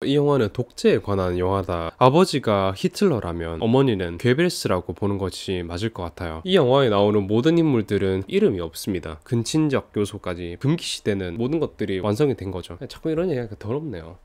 이 영화는 독재에 관한 영화다. 아버지가 히틀러라면 어머니는 괴벨스라고 보는 것이 맞을 것 같아요. 이 영화에 나오는 모든 인물들은 이름이 없습니다. 근친적 요소까지 금기시되는 모든 것들이 완성이 된 거죠. 자꾸 이런 얘기가 더럽네요.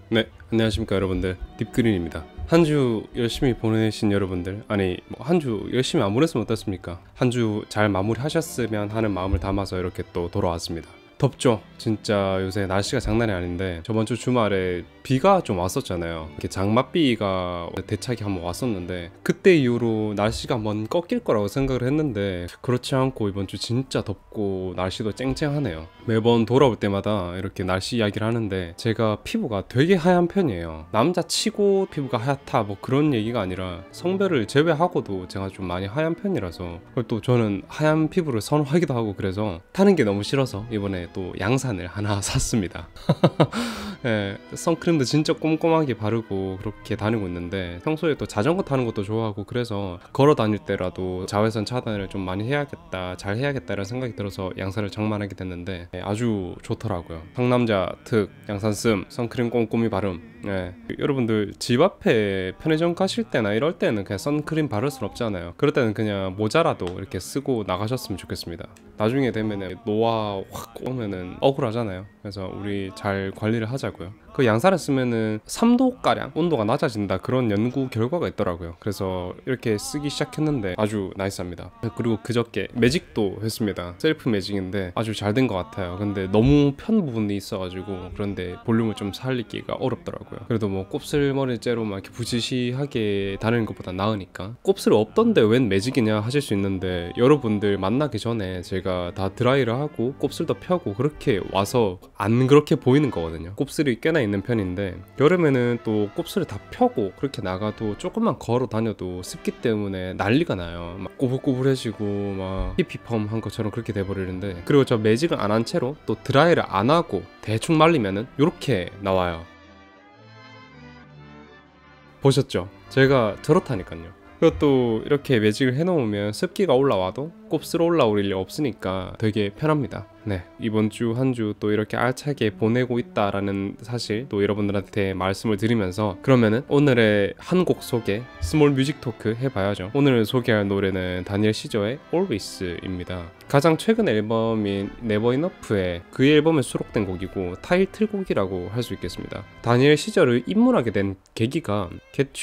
네, 안녕하십니까 여러분들, 딥그린입니다. 한 주 열심히 보내신 여러분들, 아니 뭐 한 주 열심히 안 보냈으면 어떻습니까? 한 주 잘 마무리하셨으면 하는 마음을 담아서 이렇게 또 돌아왔습니다. 덥죠? 진짜 요새 날씨가 장난이 아닌데 저번 주 주말에 비가 좀 왔었잖아요. 이렇게 장맛비가 대차게 한번 왔었는데 그때 이후로 날씨가 한번 꺾일 거라고 생각을 했는데 그렇지 않고 이번 주 진짜 덥고 날씨도 쨍쨍하네요. 매번 돌아올 때마다 이렇게 날씨 이야기를 하는데 제가 피부가 되게 하얀 편이에요. 남자 치고 피부가 하얗다 뭐 그런 얘기가 아니라 성별을 제외하고도 제가 좀 많이 하얀 편이라서, 그리고 또 저는 하얀 피부를 선호하기도 하고 그래서 타는 게 너무 싫어서 이번에 또 양산을 하나 샀습니다. 네, 선크림도 진짜 꼼꼼하게 바르고 그렇게 다니고 있는데 평소에 또 자전거 타는 것도 좋아하고 그래서 걸어 다닐 때라도 자외선 차단을 좀 많이 해야겠다, 잘 해야겠다 이런 생각이 들어서 양산을 장만하게 됐는데 아주 좋더라고요. 상남자 특 양산 씀, 선크림 꼼꼼히 바름. 네. 여러분들 집 앞에 편의점 가실 때나 이럴 때는 그냥 선크림 바를 순 없잖아요. 그럴 때는 그냥 모자라도 이렇게 쓰고 나가셨으면 좋겠습니다. 나중에 되면은 노화 확 오면은 억울하잖아요. 그래서 우리 잘 관리를 하자고요. 그 양산을 쓰면은 3도가량 온도가 낮아진다, 그런 연구 결과가 있더라고요. 그래서 이렇게 쓰기 시작했는데 아주 나이스합니다. 그리고 그저께 매직도 했습니다. 셀프 매직인데 아주 잘 된 것 같아요. 근데 너무 편 부분이 있어가지고 그런데 볼륨을 좀 살리기가 어렵더라고요. 그래도 뭐 곱슬머리째로 막 이렇게 부지시하게 다니는 것보다 나으니까. 곱슬 없던데 웬 매직이냐 하실 수 있는데 여러분들 만나기 전에 제가 다 드라이를 하고 곱슬도 펴고 그렇게 와서 안 그렇게 보이는 거거든요. 곱슬이 꽤나 있는 편인데 여름에는 또 곱슬을 다 펴고 그렇게 나가도 조금만 걸어 다녀도 습기 때문에 난리가 나요. 막 꼬불꼬불해지고 막 히피펌 한 것처럼 그렇게 돼버리는데, 그리고 저 매직을 안 한 채로 또 드라이를 안 하고 대충 말리면은 이렇게 나와요. 보셨죠? 제가 저렇다니까요. 그것도 이렇게 매직을 해놓으면 습기가 올라와도 곱슬 올라올 일이 없으니까 되게 편합니다. 네, 이번 주 한 주 또 이렇게 알차게 보내고 있다라는 사실 또 여러분들한테 말씀을 드리면서, 그러면은 오늘의 한 곡 소개, 스몰 뮤직 토크 해봐야죠. 오늘 소개할 노래는 다니엘 시저의 Always입니다. 가장 최근 앨범인 Never Enough의 그 앨범에 수록된 곡이고 타이틀곡이라고 할 수 있겠습니다. 다니엘 시저를 입문하게 된 계기가 Get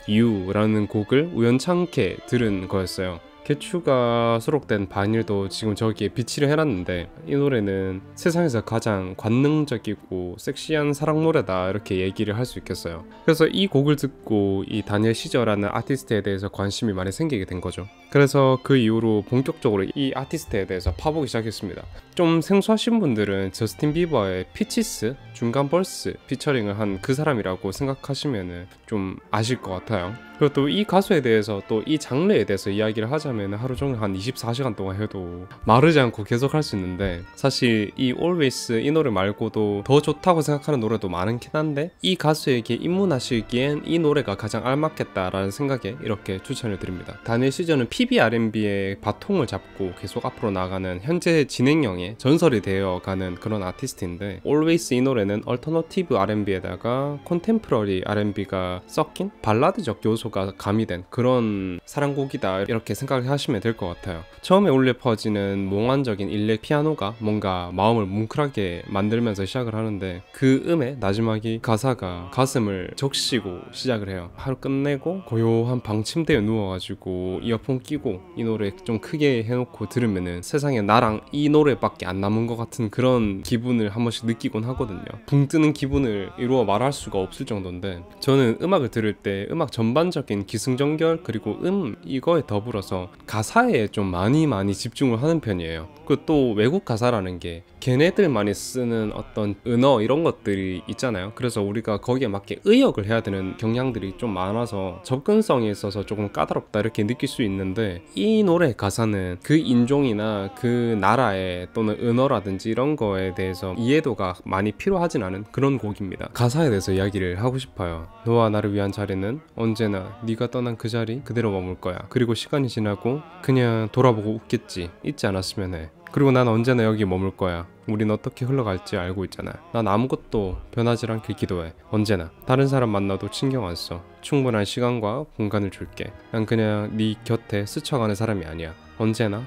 You라는 곡을 우연찮게 들은 거였어요. 개추가 수록된 바닐도 지금 저기에 비치를 해놨는데, 이 노래는 세상에서 가장 관능적이고 섹시한 사랑 노래다 이렇게 얘기를 할 수 있겠어요. 그래서 이 곡을 듣고 이 다니엘 시저라는 아티스트에 대해서 관심이 많이 생기게 된 거죠. 그래서 그 이후로 본격적으로 이 아티스트에 대해서 파보기 시작했습니다. 좀 생소하신 분들은 저스틴 비버의 피치스 중간 벌스 피처링을 한 그 사람이라고 생각하시면 좀 아실 것 같아요. 그리고 또 이 가수에 대해서, 또 이 장르에 대해서 이야기를 하자면 하루 종일 한 24시간 동안 해도 마르지 않고 계속 할 수 있는데, 사실 이 Always 이 노래 말고도 더 좋다고 생각하는 노래도 많긴 한데 이 가수에게 입문하시기엔 이 노래가 가장 알맞겠다라는 생각에 이렇게 추천을 드립니다. 다니엘 시저는 PB R&B의 바통을 잡고 계속 앞으로 나가는 현재 진행형의 전설이 되어가는 그런 아티스트인데, Always 이 노래는 얼터너티브 R&B에다가 콘템포러리 R&B가 섞인 발라드적 요소가 가미된 그런 사랑곡이다 이렇게 생각을 하시면 될 것 같아요. 처음에 울려 퍼지는 몽환적인 일렉 피아노가 뭔가 마음을 뭉클하게 만들면서 시작을 하는데, 그 음의 마지막이 가사가 가슴을 적시고 시작을 해요. 하루 끝내고 고요한 방 침대에 누워가지고 이어폰 끼고 이 노래 좀 크게 해놓고 들으면은 세상에 나랑 이 노래밖에 안 남은 것 같은 그런 기분을 한 번씩 느끼곤 하거든요. 붕 뜨는 기분을 이루어 말할 수가 없을 정도인데, 저는 음악을 들을 때 음악 전반적인 전체적인 기승전결 그리고 이거에 더불어서 가사에 좀 많이 집중을 하는 편이에요. 그 또 외국 가사라는 게 걔네들만이 쓰는 어떤 은어 이런 것들이 있잖아요. 그래서 우리가 거기에 맞게 의역을 해야 되는 경향들이 좀 많아서 접근성에 있어서 조금 까다롭다 이렇게 느낄 수 있는데, 이 노래 가사는 그 인종이나 그 나라의 또는 은어라든지 이런 거에 대해서 이해도가 많이 필요하진 않은 그런 곡입니다. 가사에 대해서 이야기를 하고 싶어요. 너와 나를 위한 자리는 언제나 네가 떠난 그 자리 그대로 머물 거야. 그리고 시간이 지나고 그냥 돌아보고 웃겠지. 잊지 않았으면 해. 그리고 난 언제나 여기 머물 거야. 우린 어떻게 흘러갈지 알고 있잖아. 난 아무것도 변하지 않길 기도해. 언제나 다른 사람 만나도 신경 안 써. 충분한 시간과 공간을 줄게. 난 그냥 네 곁에 스쳐가는 사람이 아니야. 언제나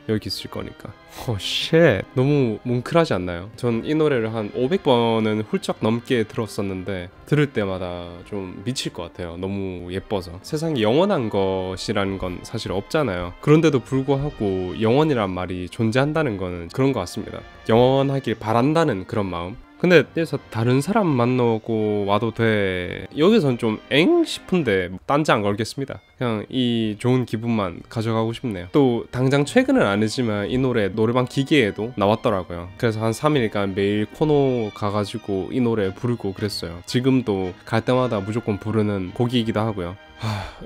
여기 있을 거니까. 쉣, 너무 뭉클하지 않나요? 전 이 노래를 한 500번은 훌쩍 넘게 들었었는데 들을 때마다 좀 미칠 것 같아요. 너무 예뻐서. 세상에 영원한 것이라는 건 사실 없잖아요. 그런데도 불구하고 영원이란 말이 존재한다는 거는 그런 것 같습니다. 영원하길 바란다는 그런 마음. 근데 여기서 다른 사람 만나고 와도 돼, 여기선 좀 엥 싶은데 딴지 안 걸겠습니다. 그냥 이 좋은 기분만 가져가고 싶네요. 또 당장 최근은 아니지만 이 노래 노래방 기계에도 나왔더라고요. 그래서 한 3일간 매일 코노 가가지고 이 노래 부르고 그랬어요. 지금도 갈 때마다 무조건 부르는 곡이기도 하고요.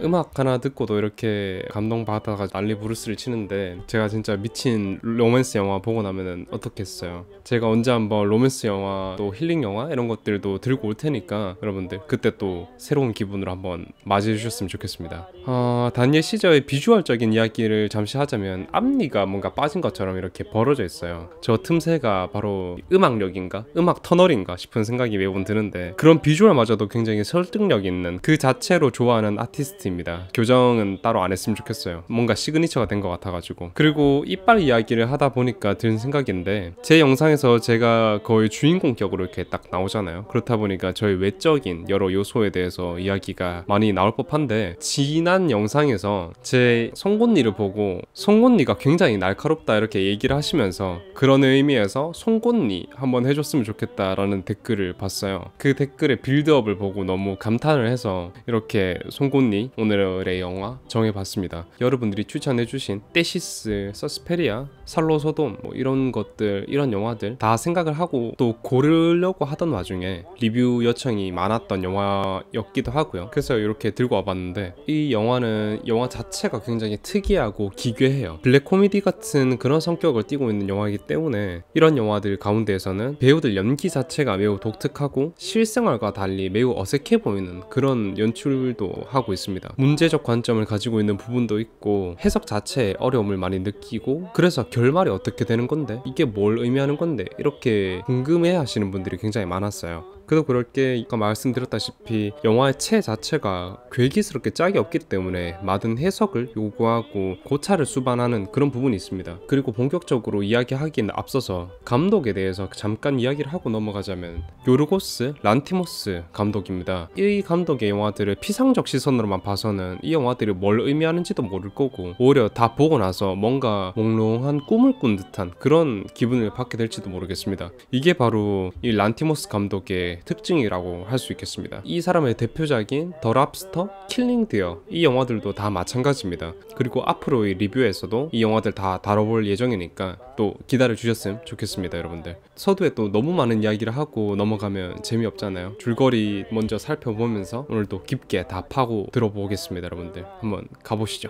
음악 하나 듣고도 이렇게 감동받아가 난리 부르스를 치는데, 제가 진짜 미친 로맨스 영화 보고 나면은 어떻겠어요. 제가 언제 한번 로맨스 영화 또 힐링 영화 이런 것들도 들고 올 테니까 여러분들 그때 또 새로운 기분으로 한번 맞이해 주셨으면 좋겠습니다. 다니엘 시저의 비주얼적인 이야기를 잠시 하자면 앞니가 뭔가 빠진 것처럼 이렇게 벌어져 있어요. 저 틈새가 바로 음악력인가? 음악 터널인가 싶은 생각이 매번 드는데, 그런 비주얼마저도 굉장히 설득력 있는 그 자체로 좋아하는 아티스트입니다. 교정은 따로 안 했으면 좋겠어요. 뭔가 시그니처가 된 것 같아가지고. 그리고 이빨 이야기를 하다 보니까 든 생각인데, 제 영상에서 제가 거의 주인공격으로 이렇게 딱 나오잖아요. 그렇다 보니까 저희 외적인 여러 요소에 대해서 이야기가 많이 나올 법한데, 지난 영상에서 제 송곳니를 보고 송곳니가 굉장히 날카롭다 이렇게 얘기를 하시면서 그런 의미에서 송곳니 한번 해줬으면 좋겠다라는 댓글을 봤어요. 그 댓글의 빌드업을 보고 너무 감탄을 해서 이렇게 송곳니 오늘의 영화 정해봤습니다. 여러분들이 추천해주신 떼시스, 서스페리아, 살로소돔 뭐 이런 것들, 이런 영화들 다 생각을 하고 또 고르려고 하던 와중에 리뷰 요청이 많았던 영화였기도 하고요. 그래서 이렇게 들고 와봤는데, 이 영화는 영화 자체가 굉장히 특이하고 기괴해요. 블랙 코미디 같은 그런 성격을 띠고 있는 영화이기 때문에 이런 영화들 가운데에서는 배우들 연기 자체가 매우 독특하고 실생활과 달리 매우 어색해 보이는 그런 연출도 하고 있습니다. 문제적 관점을 가지고 있는 부분도 있고 해석 자체에 어려움을 많이 느끼고, 그래서 결말이 어떻게 되는 건데, 이게 뭘 의미하는 건데, 이렇게 궁금해 하시는 분들이 굉장히 많았어요. 그래도 그럴 게 아까 말씀드렸다시피 영화의 채 자체가 괴기스럽게 짝이 없기 때문에 많은 해석을 요구하고 고찰을 수반하는 그런 부분이 있습니다. 그리고 본격적으로 이야기하기는 앞서서 감독에 대해서 잠깐 이야기를 하고 넘어가자면, 요르고스 란티모스 감독입니다. 이 감독의 영화들을 피상적 시선으로만 봐서는 이 영화들이 뭘 의미하는지도 모를 거고, 오히려 다 보고 나서 뭔가 몽롱한 꿈을 꾼 듯한 그런 기분을 받게 될지도 모르겠습니다. 이게 바로 이 란티모스 감독의 특징이라고 할 수 있겠습니다. 이 사람의 대표작인 더 랍스터, 킬링 디어, 이 영화들도 다 마찬가지입니다. 그리고 앞으로의 리뷰에서도 이 영화들 다 다뤄볼 예정이니까 또 기다려 주셨으면 좋겠습니다. 여러분들 서두에 또 너무 많은 이야기를 하고 넘어가면 재미없잖아요. 줄거리 먼저 살펴보면서 오늘도 깊게 다 파고 들어보겠습니다. 여러분들 한번 가보시죠.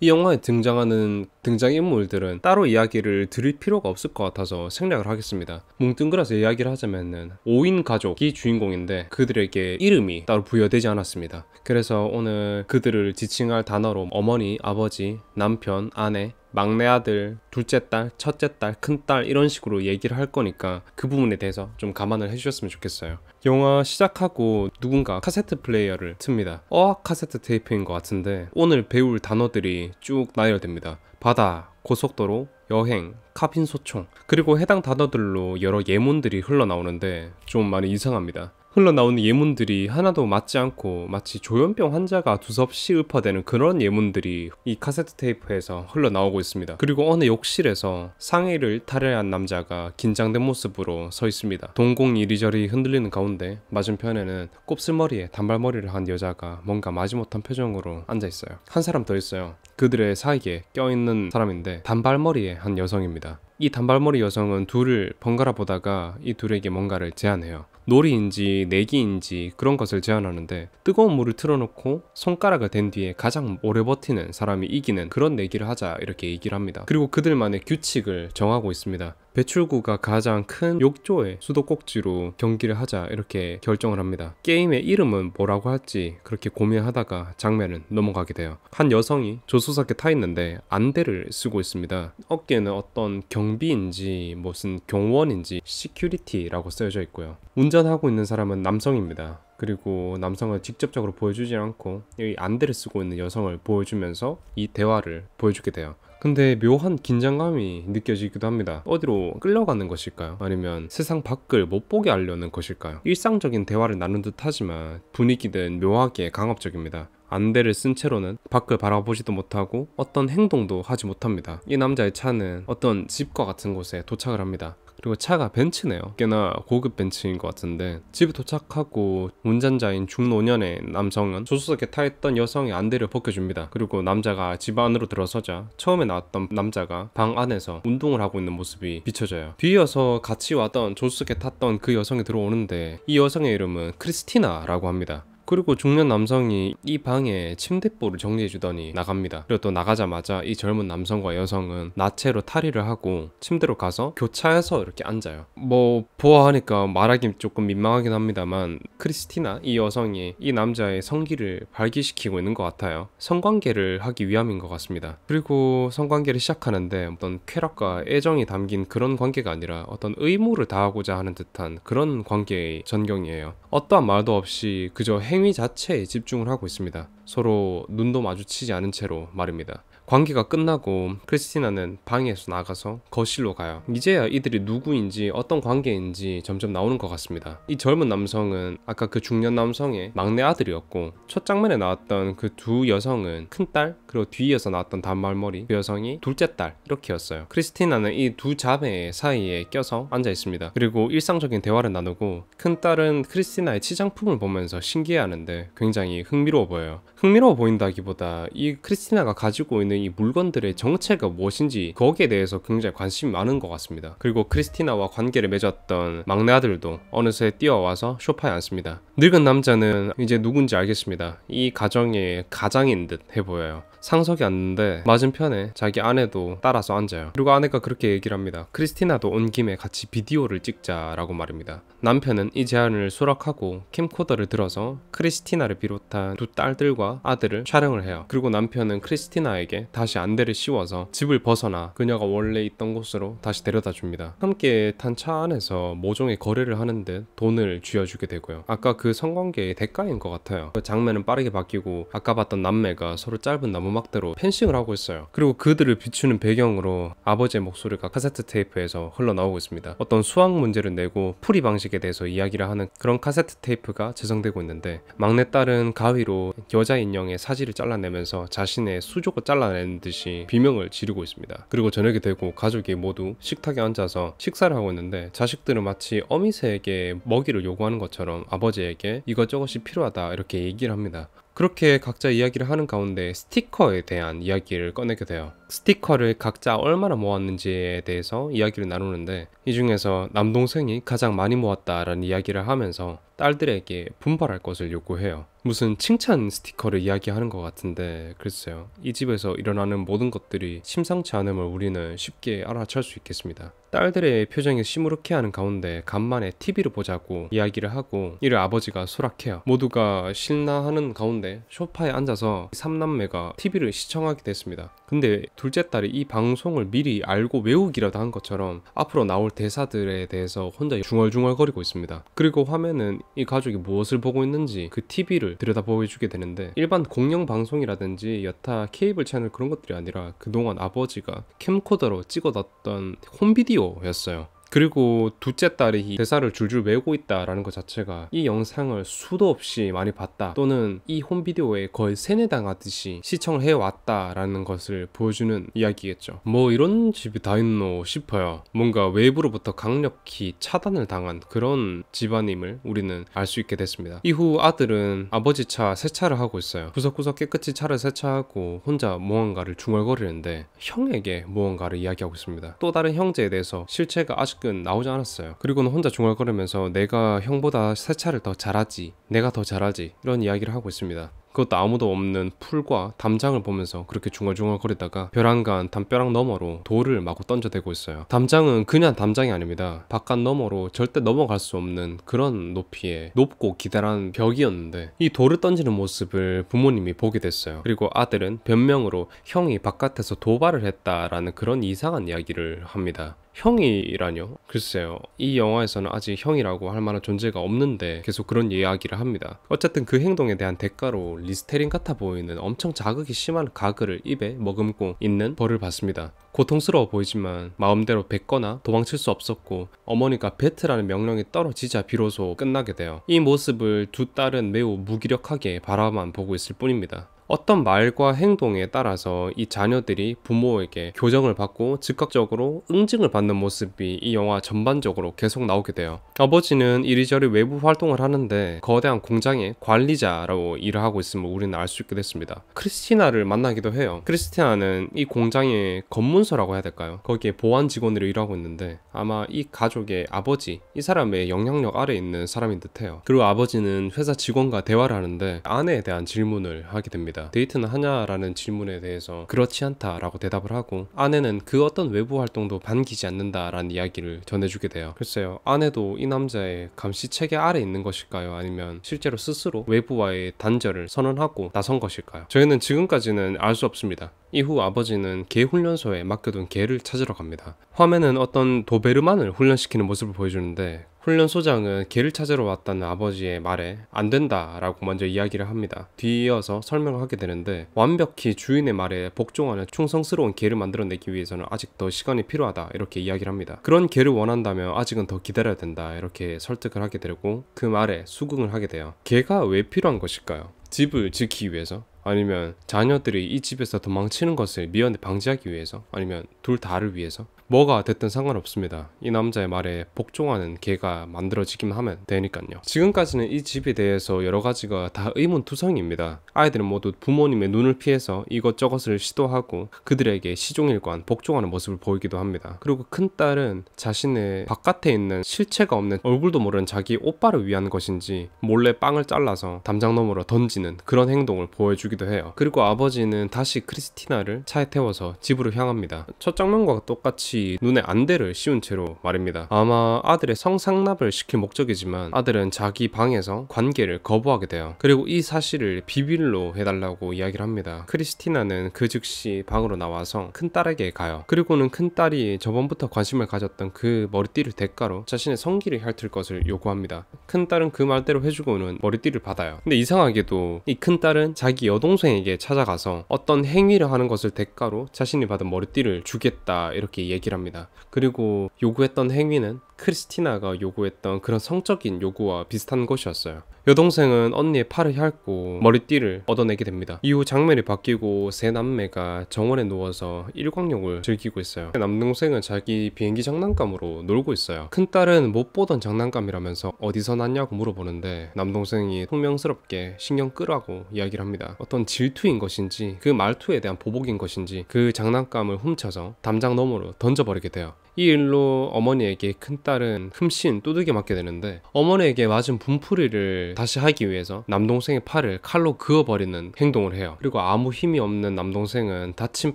이 영화에 등장하는 등장인물들은 따로 이야기를 드릴 필요가 없을 것 같아서 생략을 하겠습니다. 뭉뚱그려서 이야기를 하자면은 5인 가족이 주인공인데 그들에게 이름이 따로 부여되지 않았습니다. 그래서 오늘 그들을 지칭할 단어로 어머니, 아버지, 남편, 아내, 막내 아들, 둘째 딸, 첫째 딸, 큰딸 이런 식으로 얘기를 할 거니까 그 부분에 대해서 좀 감안을 해주셨으면 좋겠어요. 영화 시작하고 누군가 카세트 플레이어를 틉니다. 어학 카세트 테이프인 것 같은데 오늘 배울 단어들이 쭉 나열됩니다. 바다, 고속도로, 여행, 카빈 소총, 그리고 해당 단어들로 여러 예문들이 흘러나오는데 좀 많이 이상합니다. 흘러나오는 예문들이 하나도 맞지 않고 마치 조현병 환자가 두섭시 읊어대는 그런 예문들이 이 카세트 테이프에서 흘러나오고 있습니다. 그리고 어느 욕실에서 상의를 탈의한 남자가 긴장된 모습으로 서 있습니다. 동공 이리저리 흔들리는 가운데 맞은편에는 곱슬머리에 단발머리를 한 여자가 뭔가 마지못한 표정으로 앉아 있어요. 한 사람 더 있어요. 그들의 사이에 껴있는 사람인데 단발머리의 한 여성입니다. 이 단발머리 여성은 둘을 번갈아 보다가 이 둘에게 뭔가를 제안해요. 놀이인지 내기인지 그런 것을 제안하는데 뜨거운 물을 틀어놓고 손가락을 댄 뒤에 가장 오래 버티는 사람이 이기는 그런 내기를 하자 이렇게 얘기를 합니다. 그리고 그들만의 규칙을 정하고 있습니다. 배출구가 가장 큰 욕조의 수도꼭지로 경기를 하자 이렇게 결정을 합니다. 게임의 이름은 뭐라고 할지 그렇게 고민하다가 장면은 넘어가게 돼요. 한 여성이 조수석에 타 있는데 안대를 쓰고 있습니다. 어깨에는 어떤 경비인지 무슨 경원인지 시큐리티라고 쓰여져 있고요. 운전하고 있는 사람은 남성입니다. 그리고 남성을 직접적으로 보여주지 않고 이 안대를 쓰고 있는 여성을 보여주면서 이 대화를 보여주게 돼요. 근데 묘한 긴장감이 느껴지기도 합니다. 어디로 끌려가는 것일까요? 아니면 세상 밖을 못 보게 하려는 것일까요? 일상적인 대화를 나눈 듯 하지만 분위기는 묘하게 강압적입니다. 안대를 쓴 채로는 밖을 바라보지도 못하고 어떤 행동도 하지 못합니다. 이 남자의 차는 어떤 집과 같은 곳에 도착을 합니다. 그리고 차가 벤츠네요. 꽤나 고급 벤츠인 것 같은데 집에 도착하고 운전자인 중노년의 남성은 조수석에 타있던 여성의 안대를 벗겨줍니다. 그리고 남자가 집 안으로 들어서자 처음에 나왔던 남자가 방 안에서 운동을 하고 있는 모습이 비춰져요. 뒤이어서 같이 왔던 조수석에 탔던 그 여성이 들어오는데 이 여성의 이름은 크리스티나라고 합니다. 그리고 중년 남성이 이 방에 침대볼을 정리해주더니 나갑니다. 그리고 또 나가자마자 이 젊은 남성과 여성은 나체로 탈의를 하고 침대로 가서 교차해서 이렇게 앉아요. 뭐 보아하니까 말하기 조금 민망하긴 합니다만 크리스티나 이 여성이 이 남자의 성기를 발기시키고 있는 것 같아요. 성관계를 하기 위함인 것 같습니다. 그리고 성관계를 시작하는데 어떤 쾌락과 애정이 담긴 그런 관계가 아니라 어떤 의무를 다하고자 하는 듯한 그런 관계의 전경이에요. 어떠한 말도 없이 그저 행위 자체에 집중을 하고 있습니다. 서로 눈도 마주치지 않은 채로 말입니다. 관계가 끝나고 크리스티나는 방에서 나가서 거실로 가요. 이제야 이들이 누구인지 어떤 관계인지 점점 나오는 것 같습니다. 이 젊은 남성은 아까 그 중년 남성의 막내 아들이었고 첫 장면에 나왔던 그 두 여성은 큰딸 그리고 뒤이어서 나왔던 단발머리 그 여성이 둘째 딸 이렇게였어요. 크리스티나는 이 두 자매 사이에 껴서 앉아 있습니다. 그리고 일상적인 대화를 나누고 큰딸은 크리스티나의 치장품을 보면서 신기해하는데 굉장히 흥미로워 보여요. 흥미로워 보인다기보다 이 크리스티나가 가지고 있는 이 물건들의 정체가 무엇인지 거기에 대해서 굉장히 관심이 많은 것 같습니다. 그리고 크리스티나와 관계를 맺었던 막내 아들도 어느새 뛰어와서 소파에 앉습니다. 늙은 남자는 이제 누군지 알겠습니다. 이 가정의 가장인 듯 해보여요. 상석에 앉는데 맞은편에 자기 아내도 따라서 앉아요. 그리고 아내가 그렇게 얘기를 합니다. 크리스티나도 온 김에 같이 비디오를 찍자라고 말입니다. 남편은 이 제안을 수락하고 캠코더를 들어서 크리스티나를 비롯한 두 딸들과 아들을 촬영을 해요. 그리고 남편은 크리스티나에게 다시 안대를 씌워서 집을 벗어나 그녀가 원래 있던 곳으로 다시 데려다 줍니다. 함께 탄 차 안에서 모종의 거래를 하는 듯 돈을 쥐어주게 되고요. 아까 그 성관계의 대가인 것 같아요. 그 장면은 빠르게 바뀌고 아까 봤던 남매가 서로 짧은 나무막대로 펜싱을 하고 있어요. 그리고 그들을 비추는 배경으로 아버지의 목소리가 카세트 테이프에서 흘러나오고 있습니다. 어떤 수학 문제를 내고 풀이 방식에 대해서 이야기를 하는 그런 카세트 테이프가 재생되고 있는데 막내딸은 가위로 여자 인형의 사지를 잘라내면서 자신의 수족을 잘라내는 듯이 비명을 지르고 있습니다. 그리고 저녁이 되고 가족이 모두 식탁에 앉아서 식사를 하고 있는데 자식들은 마치 어미새에게 먹이를 요구하는 것처럼 아버지에게 이것저것이 필요하다 이렇게 얘기를 합니다. 그렇게 각자 이야기를 하는 가운데 스티커에 대한 이야기를 꺼내게 돼요. 스티커를 각자 얼마나 모았는지에 대해서 이야기를 나누는데 이 중에서 남동생이 가장 많이 모았다라는 이야기를 하면서 딸들에게 분발할 것을 요구해요. 무슨 칭찬 스티커를 이야기하는 것 같은데 글쎄요. 이 집에서 일어나는 모든 것들이 심상치 않음을 우리는 쉽게 알아챌 수 있겠습니다. 딸들의 표정이 시무룩해하는 가운데 간만에 TV를 보자고 이야기를 하고 이를 아버지가 수락해요. 모두가 신나하는 가운데 소파에 앉아서 3남매가 TV를 시청하게 됐습니다. 근데 둘째 딸이 이 방송을 미리 알고 외우기라도 한 것처럼 앞으로 나올 대사들에 대해서 혼자 중얼중얼거리고 있습니다. 그리고 화면은 이 가족이 무엇을 보고 있는지 그 TV를 들여다보여주게 되는데 일반 공영 방송이라든지 여타 케이블 채널 그런 것들이 아니라 그동안 아버지가 캠코더로 찍어뒀던 홈비디오였어요. 그리고 둘째 딸이 대사를 줄줄 외우고 있다라는 것 자체가 이 영상을 수도 없이 많이 봤다, 또는 이 홈비디오에 거의 세뇌당하듯이 시청을 해왔다라는 것을 보여주는 이야기겠죠. 뭐 이런 집이 다 있노 싶어요. 뭔가 외부로부터 강력히 차단을 당한 그런 집안임을 우리는 알 수 있게 됐습니다. 이후 아들은 아버지 차 세차를 하고 있어요. 구석구석 깨끗이 차를 세차하고 혼자 무언가를 중얼거리는데 형에게 무언가를 이야기하고 있습니다. 또 다른 형제에 대해서 실체가 아직은 나오지 않았어요. 그리고는 혼자 중얼거리면서 내가 형보다 세차를 더 잘하지, 내가 더 잘하지, 이런 이야기를 하고 있습니다. 그것도 아무도 없는 풀과 담장을 보면서 그렇게 중얼중얼거리다가 벼랑간 담벼락 너머로 돌을 마구 던져대고 있어요. 담장은 그냥 담장이 아닙니다. 바깥 너머로 절대 넘어갈 수 없는 그런 높이의 높고 기다란 벽이었는데 이 돌을 던지는 모습을 부모님이 보게 됐어요. 그리고 아들은 변명으로 형이 바깥에서 도발을 했다라는 그런 이상한 이야기를 합니다. 형이라뇨? 글쎄요, 이 영화에서는 아직 형이라고 할 만한 존재가 없는데 계속 그런 이야기를 합니다. 어쨌든 그 행동에 대한 대가로 리스테린 같아 보이는 엄청 자극이 심한 가글을 입에 머금고 있는 벌을 받습니다. 고통스러워 보이지만 마음대로 뱉거나 도망칠 수 없었고 어머니가 뱉으라는 명령이 떨어지자 비로소 끝나게 돼요. 이 모습을 두 딸은 매우 무기력하게 바라만 보고 있을 뿐입니다. 어떤 말과 행동에 따라서 이 자녀들이 부모에게 교정을 받고 즉각적으로 응징을 받는 모습이 이 영화 전반적으로 계속 나오게 돼요. 아버지는 이리저리 외부 활동을 하는데 거대한 공장의 관리자라고 일을 하고 있음을 우리는 알 수 있게 됐습니다. 크리스티나를 만나기도 해요. 크리스티나는 이 공장의 검문소라고 해야 될까요? 거기에 보안 직원으로 일하고 있는데 아마 이 가족의 아버지, 이 사람의 영향력 아래에 있는 사람인 듯해요. 그리고 아버지는 회사 직원과 대화를 하는데 아내에 대한 질문을 하게 됩니다. 데이트는 하냐라는 질문에 대해서 그렇지 않다라고 대답을 하고 아내는 그 어떤 외부 활동도 반기지 않는다라는 이야기를 전해주게 돼요. 글쎄요, 아내도 이 남자의 감시 체계 아래 있는 것일까요? 아니면 실제로 스스로 외부와의 단절을 선언하고 나선 것일까요? 저희는 지금까지는 알 수 없습니다. 이후 아버지는 개 훈련소에 맡겨둔 개를 찾으러 갑니다. 화면은 어떤 도베르만을 훈련시키는 모습을 보여주는데 훈련소장은 개를 찾으러 왔다는 아버지의 말에 안 된다라고 먼저 이야기를 합니다. 뒤이어서 설명을 하게 되는데 완벽히 주인의 말에 복종하는 충성스러운 개를 만들어내기 위해서는 아직 더 시간이 필요하다 이렇게 이야기를 합니다. 그런 개를 원한다면 아직은 더 기다려야 된다 이렇게 설득을 하게 되고 그 말에 수긍을 하게 돼요. 개가 왜 필요한 것일까요? 집을 지키기 위해서? 아니면 자녀들이 이 집에서 도망치는 것을 미연에 방지하기 위해서? 아니면 둘 다를 위해서? 뭐가 됐든 상관없습니다. 이 남자의 말에 복종하는 개가 만들어지기만 하면 되니까요. 지금까지는 이 집에 대해서 여러 가지가 다 의문투성입니다. 아이들은 모두 부모님의 눈을 피해서 이것저것을 시도하고 그들에게 시종일관 복종하는 모습을 보이기도 합니다. 그리고 큰딸은 자신의 바깥에 있는 실체가 없는 얼굴도 모르는 자기 오빠를 위한 것인지 몰래 빵을 잘라서 담장 너머로 던지는 그런 행동을 보여주기도 해요. 그리고 아버지는 다시 크리스티나를 차에 태워서 집으로 향합니다. 첫 장면과 똑같이 눈에 안대를 씌운 채로 말입니다. 아마 아들의 성상납을 시킬 목적이지만 아들은 자기 방에서 관계를 거부하게 돼요. 그리고 이 사실을 비밀로 해달라고 이야기를 합니다. 크리스티나는 그 즉시 방으로 나와서 큰딸에게 가요. 그리고는 큰딸이 저번부터 관심을 가졌던 그 머리띠를 대가로 자신의 성기를 핥을 것을 요구합니다. 큰딸은 그 말대로 해주고는 머리띠를 받아요. 근데 이상하게도 이 큰딸은 자기 여동생에게 찾아가서 어떤 행위를 하는 것을 대가로 자신이 받은 머리띠를 주겠다 이렇게 얘기를 합니다. 그리고 요구했던 행위는 크리스티나가 요구했던 그런 성적인 요구와 비슷한 것이었어요. 여동생은 언니의 팔을 핥고 머리띠를 얻어내게 됩니다. 이후 장면이 바뀌고 세 남매가 정원에 누워서 일광욕을 즐기고 있어요. 남동생은 자기 비행기 장난감으로 놀고 있어요. 큰딸은 못 보던 장난감이라면서 어디서 났냐고 물어보는데 남동생이 퉁명스럽게 신경 끄라고 이야기를 합니다. 어떤 질투인 것인지 그 말투에 대한 보복인 것인지 그 장난감을 훔쳐서 담장 너머로 던져버리게 돼요. 이 일로 어머니에게 큰딸은 흠씬 두들겨 맞게 되는데 어머니에게 맞은 분풀이를 다시 하기 위해서 남동생의 팔을 칼로 그어버리는 행동을 해요. 그리고 아무 힘이 없는 남동생은 다친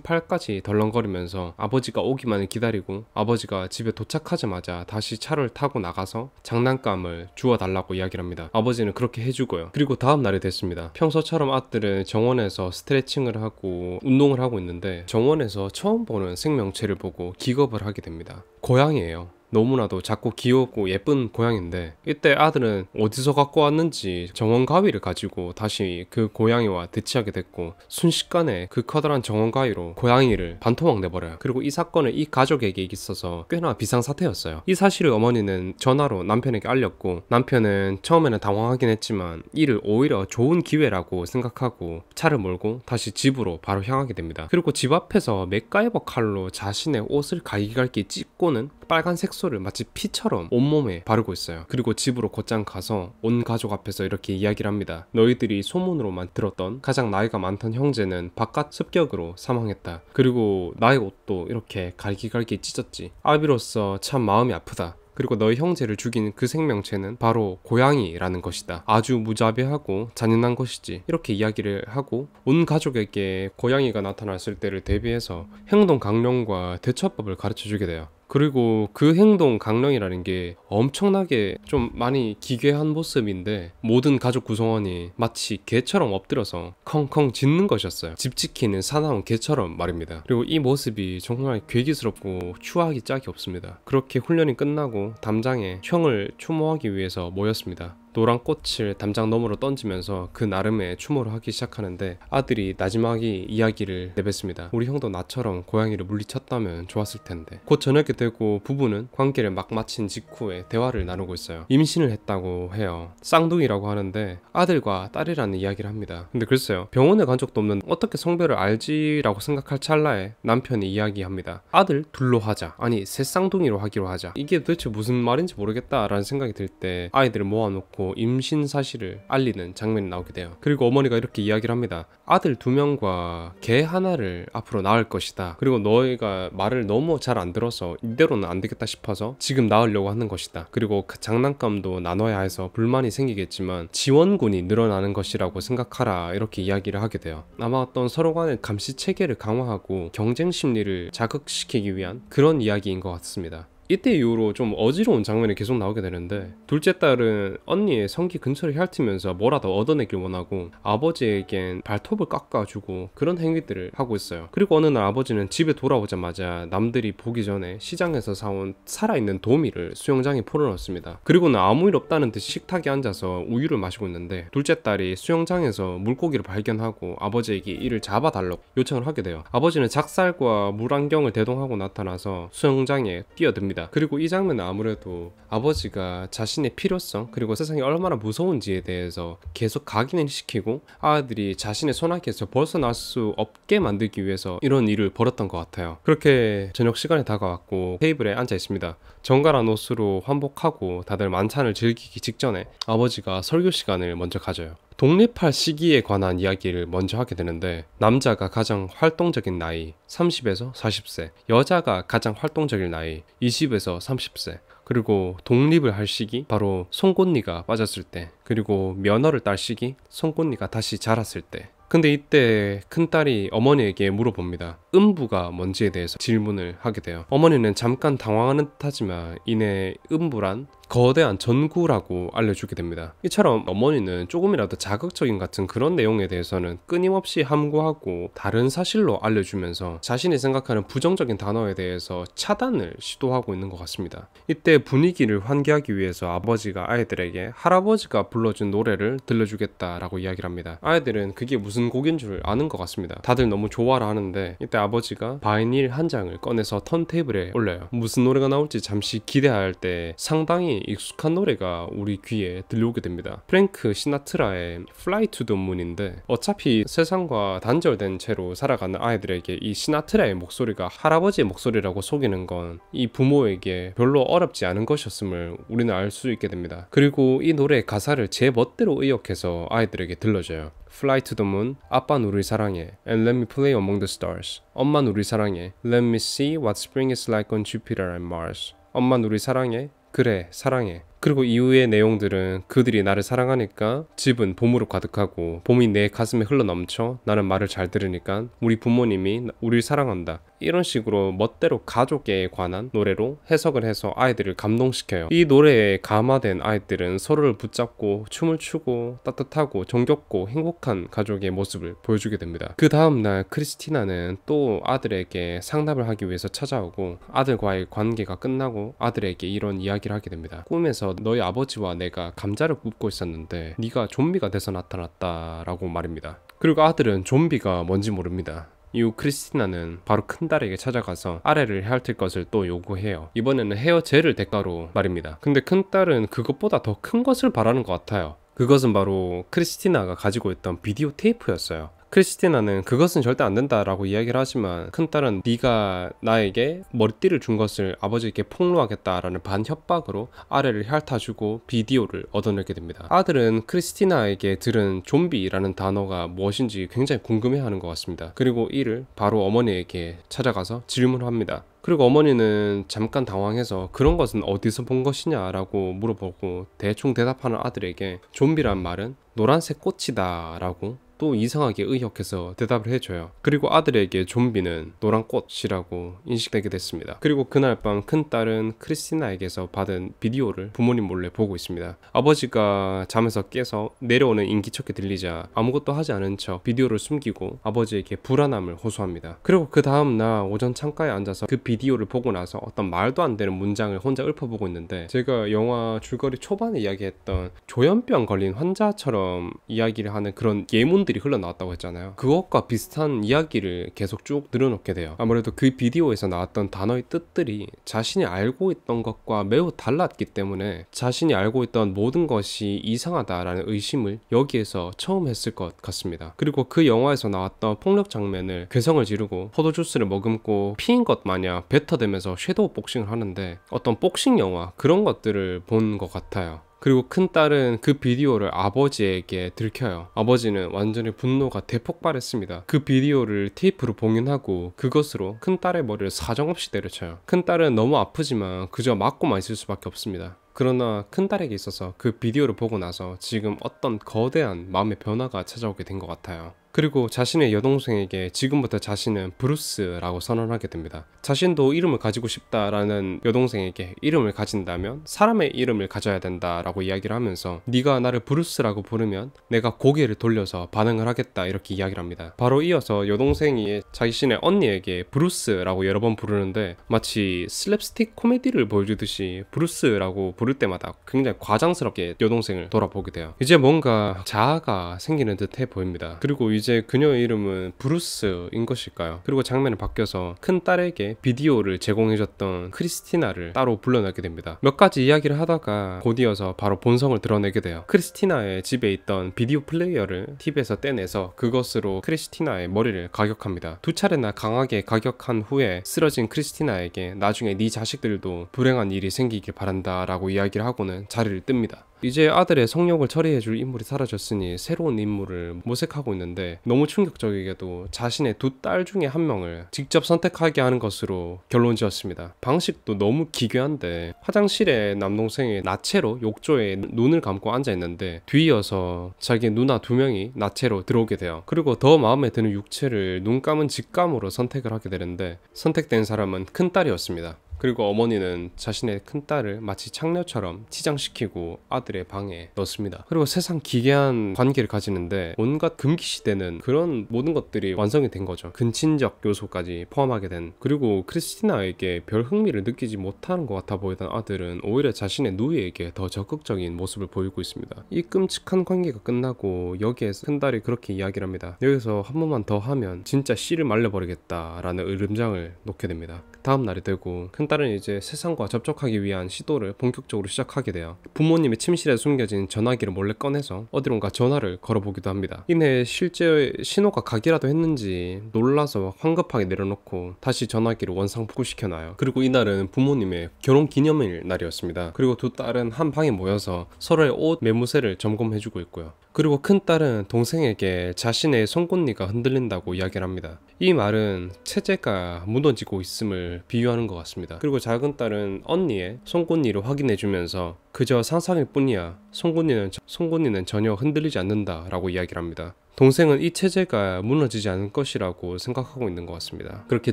팔까지 덜렁거리면서 아버지가 오기만을 기다리고 아버지가 집에 도착하자마자 다시 차를 타고 나가서 장난감을 주워달라고 이야기를 합니다. 아버지는 그렇게 해주고요. 그리고 다음 날이 됐습니다. 평소처럼 아들은 정원에서 스트레칭을 하고 운동을 하고 있는데 정원에서 처음 보는 생명체를 보고 기겁을 하게 됩니다. 고양이에요. 너무나도 작고 귀엽고 예쁜 고양이인데 이때 아들은 어디서 갖고 왔는지 정원 가위를 가지고 다시 그 고양이와 대치하게 됐고 순식간에 그 커다란 정원 가위로 고양이를 반토막 내버려요. 그리고 이 사건은 이 가족에게 있어서 꽤나 비상사태였어요. 이 사실을 어머니는 전화로 남편에게 알렸고 남편은 처음에는 당황하긴 했지만 이를 오히려 좋은 기회라고 생각하고 차를 몰고 다시 집으로 바로 향하게 됩니다. 그리고 집 앞에서 맥가이버 칼로 자신의 옷을 갈기갈기 찢고는 빨간 색소를 마치 피처럼 온몸에 바르고 있어요. 그리고 집으로 곧장 가서 온 가족 앞에서 이렇게 이야기를 합니다. 너희들이 소문으로만 들었던 가장 나이가 많던 형제는 바깥 습격으로 사망했다. 그리고 나의 옷도 이렇게 갈기갈기 찢었지. 아비로서 참 마음이 아프다. 그리고 너희 형제를 죽인 그 생명체는 바로 고양이라는 것이다. 아주 무자비하고 잔인한 것이지. 이렇게 이야기를 하고 온 가족에게 고양이가 나타났을 때를 대비해서 행동 강령과 대처법을 가르쳐주게 돼요. 그리고 그 행동 강령이라는 게 엄청나게 좀 많이 기괴한 모습인데 모든 가족 구성원이 마치 개처럼 엎드려서 컹컹 짖는 것이었어요. 집 지키는 사나운 개처럼 말입니다. 그리고 이 모습이 정말 괴기스럽고 추하기 짝이 없습니다. 그렇게 훈련이 끝나고 담장에 형을 추모하기 위해서 모였습니다. 노란 꽃을 담장 너머로 던지면서 그 나름의 추모를 하기 시작하는데 아들이 나지막이 이야기를 내뱉습니다. 우리 형도 나처럼 고양이를 물리쳤다면 좋았을 텐데. 곧 저녁이 되고 부부는 관계를 막 마친 직후에 대화를 나누고 있어요. 임신을 했다고 해요. 쌍둥이라고 하는데 아들과 딸이라는 이야기를 합니다. 근데 글쎄요, 병원에 간 적도 없는 어떻게 성별을 알지라고 생각할 찰나에 남편이 이야기합니다. 아들 둘로 하자, 아니 새 쌍둥이로 하기로 하자. 이게 도대체 무슨 말인지 모르겠다라는 생각이 들 때 아이들을 모아놓고 임신 사실을 알리는 장면이 나오게 돼요. 그리고 어머니가 이렇게 이야기를 합니다. 아들 2명과 개 하나를 앞으로 낳을 것이다. 그리고 너희가 말을 너무 잘 안 들어서 이대로는 안 되겠다 싶어서 지금 낳으려고 하는 것이다. 그리고 그 장난감도 나눠야 해서 불만이 생기겠지만 지원군이 늘어나는 것이라고 생각하라. 이렇게 이야기를 하게 돼요. 아마 어떤 서로 간의 감시 체계를 강화하고 경쟁 심리를 자극시키기 위한 그런 이야기인 것 같습니다. 이때 이후로 좀 어지러운 장면이 계속 나오게 되는데 둘째 딸은 언니의 성기 근처를 핥으면서 뭐라도 얻어내길 원하고 아버지에겐 발톱을 깎아주고 그런 행위들을 하고 있어요. 그리고 어느 날 아버지는 집에 돌아오자마자 남들이 보기 전에 시장에서 사온 살아있는 도미를 수영장에 풀어넣습니다. 그리고는 아무 일 없다는 듯이 식탁에 앉아서 우유를 마시고 있는데 둘째 딸이 수영장에서 물고기를 발견하고 아버지에게 이를 잡아달라고 요청을 하게 돼요. 아버지는 작살과 물안경을 대동하고 나타나서 수영장에 뛰어듭니다. 그리고 이 장면은 아무래도 아버지가 자신의 필요성 그리고 세상이 얼마나 무서운지에 대해서 계속 각인을 시키고 아들이 자신의 손아귀에서 벗어날 수 없게 만들기 위해서 이런 일을 벌였던 것 같아요. 그렇게 저녁 시간이 다가왔고 테이블에 앉아 있습니다. 정갈한 옷으로 환복하고 다들 만찬을 즐기기 직전에 아버지가 설교 시간을 먼저 가져요. 독립할 시기에 관한 이야기를 먼저 하게 되는데 남자가 가장 활동적인 나이 30에서 40세, 여자가 가장 활동적인 나이 20에서 30세, 그리고 독립을 할 시기 바로 송곳니가 빠졌을 때, 그리고 면허를 딸 시기 송곳니가 다시 자랐을 때. 근데 이때 큰딸이 어머니에게 물어봅니다. 음부가 뭔지에 대해서 질문을 하게 돼요. 어머니는 잠깐 당황하는 듯하지만 이내 음부란 거대한 전구라고 알려주게 됩니다. 이처럼 어머니는 조금이라도 자극적인 같은 그런 내용에 대해서는 끊임없이 함구하고 다른 사실로 알려주면서 자신이 생각하는 부정적인 단어에 대해서 차단을 시도하고 있는 것 같습니다. 이때 분위기를 환기하기 위해서 아버지가 아이들에게 할아버지가 불러준 노래를 들려주겠다라고 이야기를 합니다. 아이들은 그게 무슨 곡인 줄 아는 것 같습니다. 다들 너무 좋아라 하는데 이때 아버지가 바이닐 한 장을 꺼내서 턴테이블에 올려요. 무슨 노래가 나올지 잠시 기대할 때 상당히 익숙한 노래가 우리 귀에 들려오게 됩니다. 프랭크 시나트라의 Fly to the Moon인데 어차피 세상과 단절된 채로 살아가는 아이들에게 이 시나트라의 목소리가 할아버지의 목소리라고 속이는 건 이 부모에게 별로 어렵지 않은 것이었음을 우리는 알 수 있게 됩니다. 그리고 이 노래의 가사를 제 멋대로 의역해서 아이들에게 들려줘요. Fly to the moon, 아빠는 우리 사랑해, and let me play among the stars. 엄마는 우리 사랑해, let me see what spring is like on Jupiter and Mars. 엄마는 우리 사랑해, 그래 사랑해. 그리고 이후의 내용들은 그들이 나를 사랑하니까 집은 봄으로 가득하고 봄이 내 가슴에 흘러넘쳐 나는 말을 잘 들으니까 우리 부모님이 우리를 사랑한다. 이런 식으로 멋대로 가족에 관한 노래로 해석을 해서 아이들을 감동시켜요. 이 노래에 감화된 아이들은 서로를 붙잡고 춤을 추고 따뜻하고 정겹고 행복한 가족의 모습을 보여주게 됩니다. 그 다음날 크리스티나는 또 아들에게 상담을 하기 위해서 찾아오고 아들과의 관계가 끝나고 아들에게 이런 이야기를 하게 됩니다. 꿈에서 너희 아버지와 내가 감자를 굽고 있었는데 네가 좀비가 돼서 나타났다 라고 말입니다. 그리고 아들은 좀비가 뭔지 모릅니다. 이후 크리스티나는 바로 큰딸에게 찾아가서 아래를 헤엄칠 것을 또 요구해요. 이번에는 헤어 젤을 대가로 말입니다. 근데 큰딸은 그것보다 더 큰 것을 바라는 것 같아요. 그것은 바로 크리스티나가 가지고 있던 비디오 테이프였어요. 크리스티나는 그것은 절대 안 된다라고 이야기를 하지만 큰딸은 네가 나에게 머리띠를 준 것을 아버지에게 폭로하겠다라는 반협박으로 아래를 핥아주고 비디오를 얻어내게 됩니다. 아들은 크리스티나에게 들은 좀비라는 단어가 무엇인지 굉장히 궁금해하는 것 같습니다. 그리고 이를 바로 어머니에게 찾아가서 질문합니다. 그리고 어머니는 잠깐 당황해서 그런 것은 어디서 본 것이냐 라고 물어보고 대충 대답하는 아들에게 좀비란 말은 노란색 꽃이다 라고 또 이상하게 의역해서 대답을 해줘요. 그리고 아들에게 좀비는 노란 꽃이라고 인식되게 됐습니다. 그리고 그날 밤 큰딸은 크리스티나에게서 받은 비디오를 부모님 몰래 보고 있습니다. 아버지가 잠에서 깨서 내려오는 인기척이 들리자 아무것도 하지 않은 척 비디오를 숨기고 아버지에게 불안함을 호소합니다. 그리고 그 다음날 오전 창가에 앉아서 그 비디오를 보고 나서 어떤 말도 안 되는 문장을 혼자 읊어보고 있는데 제가 영화 줄거리 초반에 이야기했던 조현병 걸린 환자처럼 이야기를 하는 그런 예문들이 흘러나왔다고 했잖아요. 그것과 비슷한 이야기를 계속 쭉 늘어놓게 돼요. 아무래도 그 비디오에서 나왔던 단어의 뜻들이 자신이 알고 있던 것과 매우 달랐기 때문에 자신이 알고 있던 모든 것이 이상하다라는 의심을 여기에서 처음 했을 것 같습니다. 그리고 그 영화에서 나왔던 폭력 장면을 괴성을 지르고 포도주스를 머금고 피인 것 마냥 뱉어대면서 섀도우 복싱을 하는데 어떤 복싱 영화 그런 것들을 본 것 같아요. 그리고 큰딸은 그 비디오를 아버지에게 들켜요. 아버지는 완전히 분노가 대폭발했습니다. 그 비디오를 테이프로 봉인하고 그것으로 큰딸의 머리를 사정없이 때려쳐요. 큰딸은 너무 아프지만 그저 맞고만 있을 수밖에 없습니다. 그러나 큰딸에게 있어서 그 비디오를 보고 나서 지금 어떤 거대한 마음의 변화가 찾아오게 된 것 같아요. 그리고 자신의 여동생에게 지금부터 자신은 브루스라고 선언하게 됩니다. 자신도 이름을 가지고 싶다라는 여동생에게 이름을 가진다면 사람의 이름을 가져야 된다라고 이야기를 하면서 네가 나를 브루스라고 부르면 내가 고개를 돌려서 반응을 하겠다 이렇게 이야기를 합니다. 바로 이어서 여동생이 자신의 언니에게 브루스라고 여러 번 부르는데 마치 슬랩스틱 코미디를 보여주듯이 브루스라고 부를 때마다 굉장히 과장스럽게 여동생을 돌아보게 돼요. 이제 뭔가 자아가 생기는 듯해 보입니다. 그리고 이제 그녀의 이름은 브루스인 것일까요? 그리고 장면이 바뀌어서 큰딸에게 비디오를 제공해줬던 크리스티나를 따로 불러내게 됩니다. 몇 가지 이야기를 하다가 곧이어서 바로 본성을 드러내게 돼요. 크리스티나의 집에 있던 비디오 플레이어를 TV에서 떼내서 그것으로 크리스티나의 머리를 가격합니다. 두 차례나 강하게 가격한 후에 쓰러진 크리스티나에게 나중에 네 자식들도 불행한 일이 생기길 바란다 라고 이야기를 하고는 자리를 뜹니다. 이제 아들의 성욕을 처리해줄 인물이 사라졌으니 새로운 인물을 모색하고 있는데 너무 충격적이게도 자신의 두 딸 중에 한 명을 직접 선택하게 하는 것으로 결론 지었습니다. 방식도 너무 기괴한데 화장실에 남동생이 나체로 욕조에 눈을 감고 앉아있는데 뒤이어서 자기 누나 두 명이 나체로 들어오게 돼요. 그리고 더 마음에 드는 육체를 눈 감은 직감으로 선택을 하게 되는데 선택된 사람은 큰딸이었습니다. 그리고 어머니는 자신의 큰딸을 마치 창녀처럼 치장시키고 아들의 방에 넣습니다. 그리고 세상 기괴한 관계를 가지는데 온갖 금기시되는 그런 모든 것들이 완성이 된 거죠. 근친적 요소까지 포함하게 된. 그리고 크리스티나에게 별 흥미를 느끼지 못하는 것 같아 보이던 아들은 오히려 자신의 누이에게 더 적극적인 모습을 보이고 있습니다. 이 끔찍한 관계가 끝나고 여기에서 큰딸이 그렇게 이야기를 합니다. 여기서 한 번만 더 하면 진짜 씨를 말려버리겠다라는 으름장을 놓게 됩니다. 다음 날이 되고 큰딸은 이제 세상과 접촉하기 위한 시도를 본격적으로 시작하게 돼요. 부모님의 침실에 숨겨진 전화기를 몰래 꺼내서 어디론가 전화를 걸어보기도 합니다. 이내 실제 신호가 가기라도 했는지 놀라서 황급하게 내려놓고 다시 전화기를 원상복구시켜놔요. 그리고 이날은 부모님의 결혼기념일 날이었습니다. 그리고 두 딸은 한 방에 모여서 서로의 옷 매무새를 점검해주고 있고요. 그리고 큰딸은 동생에게 자신의 송곳니가 흔들린다고 이야기를 합니다. 이 말은 체제가 무너지고 있음을 비유하는 것 같습니다. 그리고 작은 딸은 언니의 송곳니를 확인해주면서 그저 상상일 뿐이야. 송곳니는 전혀 흔들리지 않는다 라고 이야기를 합니다. 동생은 이 체제가 무너지지 않을 것이라고 생각하고 있는 것 같습니다. 그렇게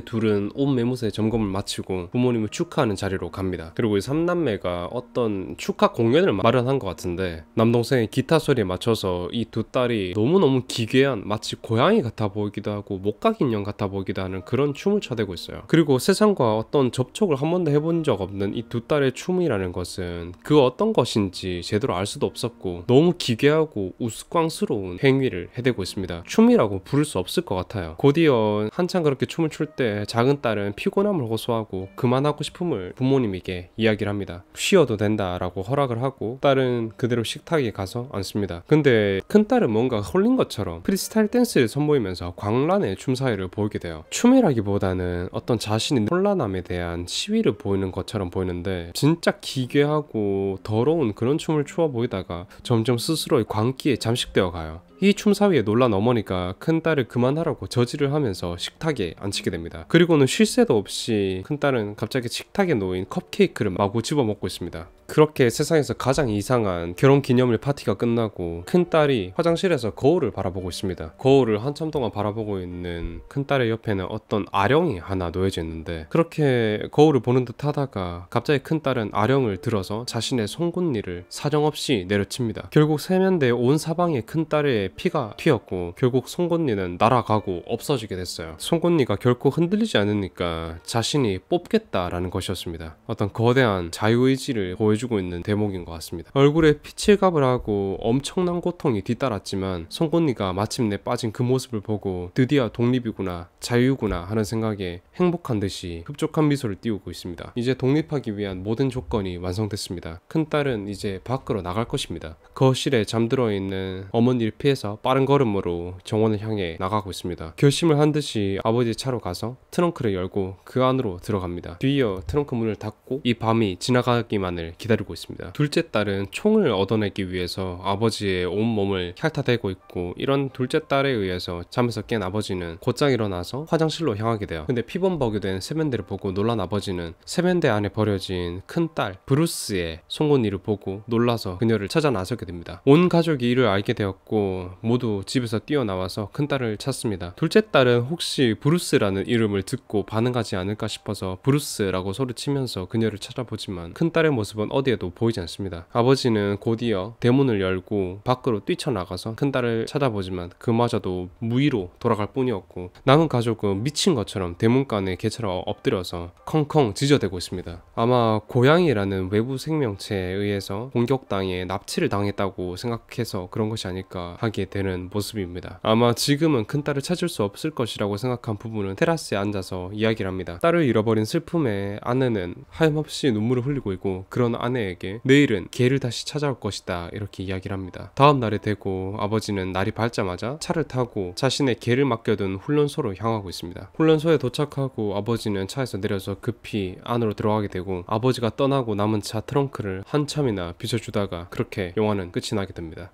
둘은 옷 매무새 점검을 마치고 부모님을 축하하는 자리로 갑니다. 그리고 이 삼남매가 어떤 축하 공연을 마련한 것 같은데 남동생의 기타 소리에 맞춰서 이 두 딸이 너무너무 기괴한 마치 고양이 같아 보이기도 하고 목각 인형 같아 보이기도 하는 그런 춤을 춰대고 있어요. 그리고 세상과 어떤 접촉을 한 번도 해본 적 없는 이 두 딸의 춤이라는 것은 그 어떤 것인지 제대로 알 수도 없었고 너무 기괴하고 우스꽝스러운 행위를 해대고 있습니다. 춤이라고 부를 수 없을 것 같아요. 곧이어 한창 그렇게 춤을 출 때 작은 딸은 피곤함을 호소하고 그만하고 싶음을 부모님에게 이야기를 합니다. 쉬어도 된다라고 허락을 하고 딸은 그대로 식탁에 가서 앉습니다. 근데 큰딸은 뭔가 홀린 것처럼 프리스타일 댄스를 선보이면서 광란의 춤 사위를 보이게 돼요. 춤이라기보다는 어떤 자신의 혼란함에 대한 시위를 보이는 것처럼 보이는데 진짜 기괴하고 더러운 그런 춤을 추어 보이다가 점점 스스로의 광기에 잠식되어 가요. 이 춤사위에 놀란 어머니가 큰딸을 그만하라고 저지를 하면서 식탁에 앉히게 됩니다. 그리고는 쉴 새도 없이 큰딸은 갑자기 식탁에 놓인 컵케이크를 마구 집어먹고 있습니다. 그렇게 세상에서 가장 이상한 결혼기념일 파티가 끝나고 큰딸이 화장실에서 거울을 바라보고 있습니다. 거울을 한참 동안 바라보고 있는 큰딸의 옆에는 어떤 아령이 하나 놓여져 있는데 그렇게 거울을 보는 듯 하다가 갑자기 큰딸은 아령을 들어서 자신의 송곳니를 사정없이 내려칩니다. 결국 세면대에 온 사방에 큰딸의 피가 튀었고 결국 송곳니는 날아가고 없어지게 됐어요. 송곳니가 결코 흔들리지 않으니까 자신이 뽑겠다라는 것이었습니다. 어떤 거대한 자유의지를 보여주고 있는 대목인 것 같습니다. 얼굴에 피칠갑을 하고 엄청난 고통이 뒤따랐지만 송곳니가 마침내 빠진 그 모습을 보고 드디어 독립이구나, 자유구나 하는 생각에 행복한 듯이 흡족한 미소를 띄우고 있습니다. 이제 독립하기 위한 모든 조건이 완성됐습니다. 큰딸은 이제 밖으로 나갈 것입니다. 거실에 잠들어 있는 어머니를 피해서 빠른 걸음으로 정원을 향해 나가고 있습니다. 결심을 한 듯이 아버지의 차로 가서 트렁크를 열고 그 안으로 들어갑니다. 뒤이어 트렁크 문을 닫고 이 밤이 지나가기만을 기다리고 있습니다. 둘째 딸은 총을 얻어내기 위해서 아버지의 온몸을 핥아대고 있고 이런 둘째 딸에 의해서 잠에서 깬 아버지는 곧장 일어나서 화장실로 향하게 돼요. 근데 피범벅이 된 세면대를 보고 놀란 아버지는 세면대 안에 버려진 큰딸 브루스의 송곳니를 보고 놀라서 그녀를 찾아 나서게 됩니다. 온 가족이 이를 알게 되었고 모두 집에서 뛰어나와서 큰딸을 찾습니다. 둘째 딸은 혹시 브루스라는 이름을 듣고 반응하지 않을까 싶어서 브루스라고 소리치면서 그녀를 찾아보지만 큰딸의 모습은 어디에도 보이지 않습니다. 아버지는 곧이어 대문을 열고 밖으로 뛰쳐나가서 큰딸을 찾아보지만 그마저도 무의로 돌아갈 뿐이었고 남은 가족은 미친 것처럼 대문간에 개처럼 엎드려서 컹컹 지저대고 있습니다. 아마 고양이라는 외부 생명체에 의해서 공격당해 납치를 당했다고 생각해서 그런 것이 아닐까 하게 되는 모습입니다. 아마 지금은 큰딸을 찾을 수 없을 것이라고 생각한 부부는 테라스에 앉아서 이야기를 합니다. 딸을 잃어버린 슬픔에 아내는 하염없이 눈물을 흘리고 있고 그런 아내에게 내일은 개를 다시 찾아올 것이다 이렇게 이야기를 합니다. 다음 날이 되고 아버지는 날이 밝자마자 차를 타고 자신의 개를 맡겨둔 훈련소로 향하고 있습니다. 훈련소에 도착하고 아버지는 차에서 내려서 급히 안으로 들어가게 되고 아버지가 떠나고 남은 차 트렁크를 한참이나 비춰주다가 그렇게 영화는 끝이 나게 됩니다.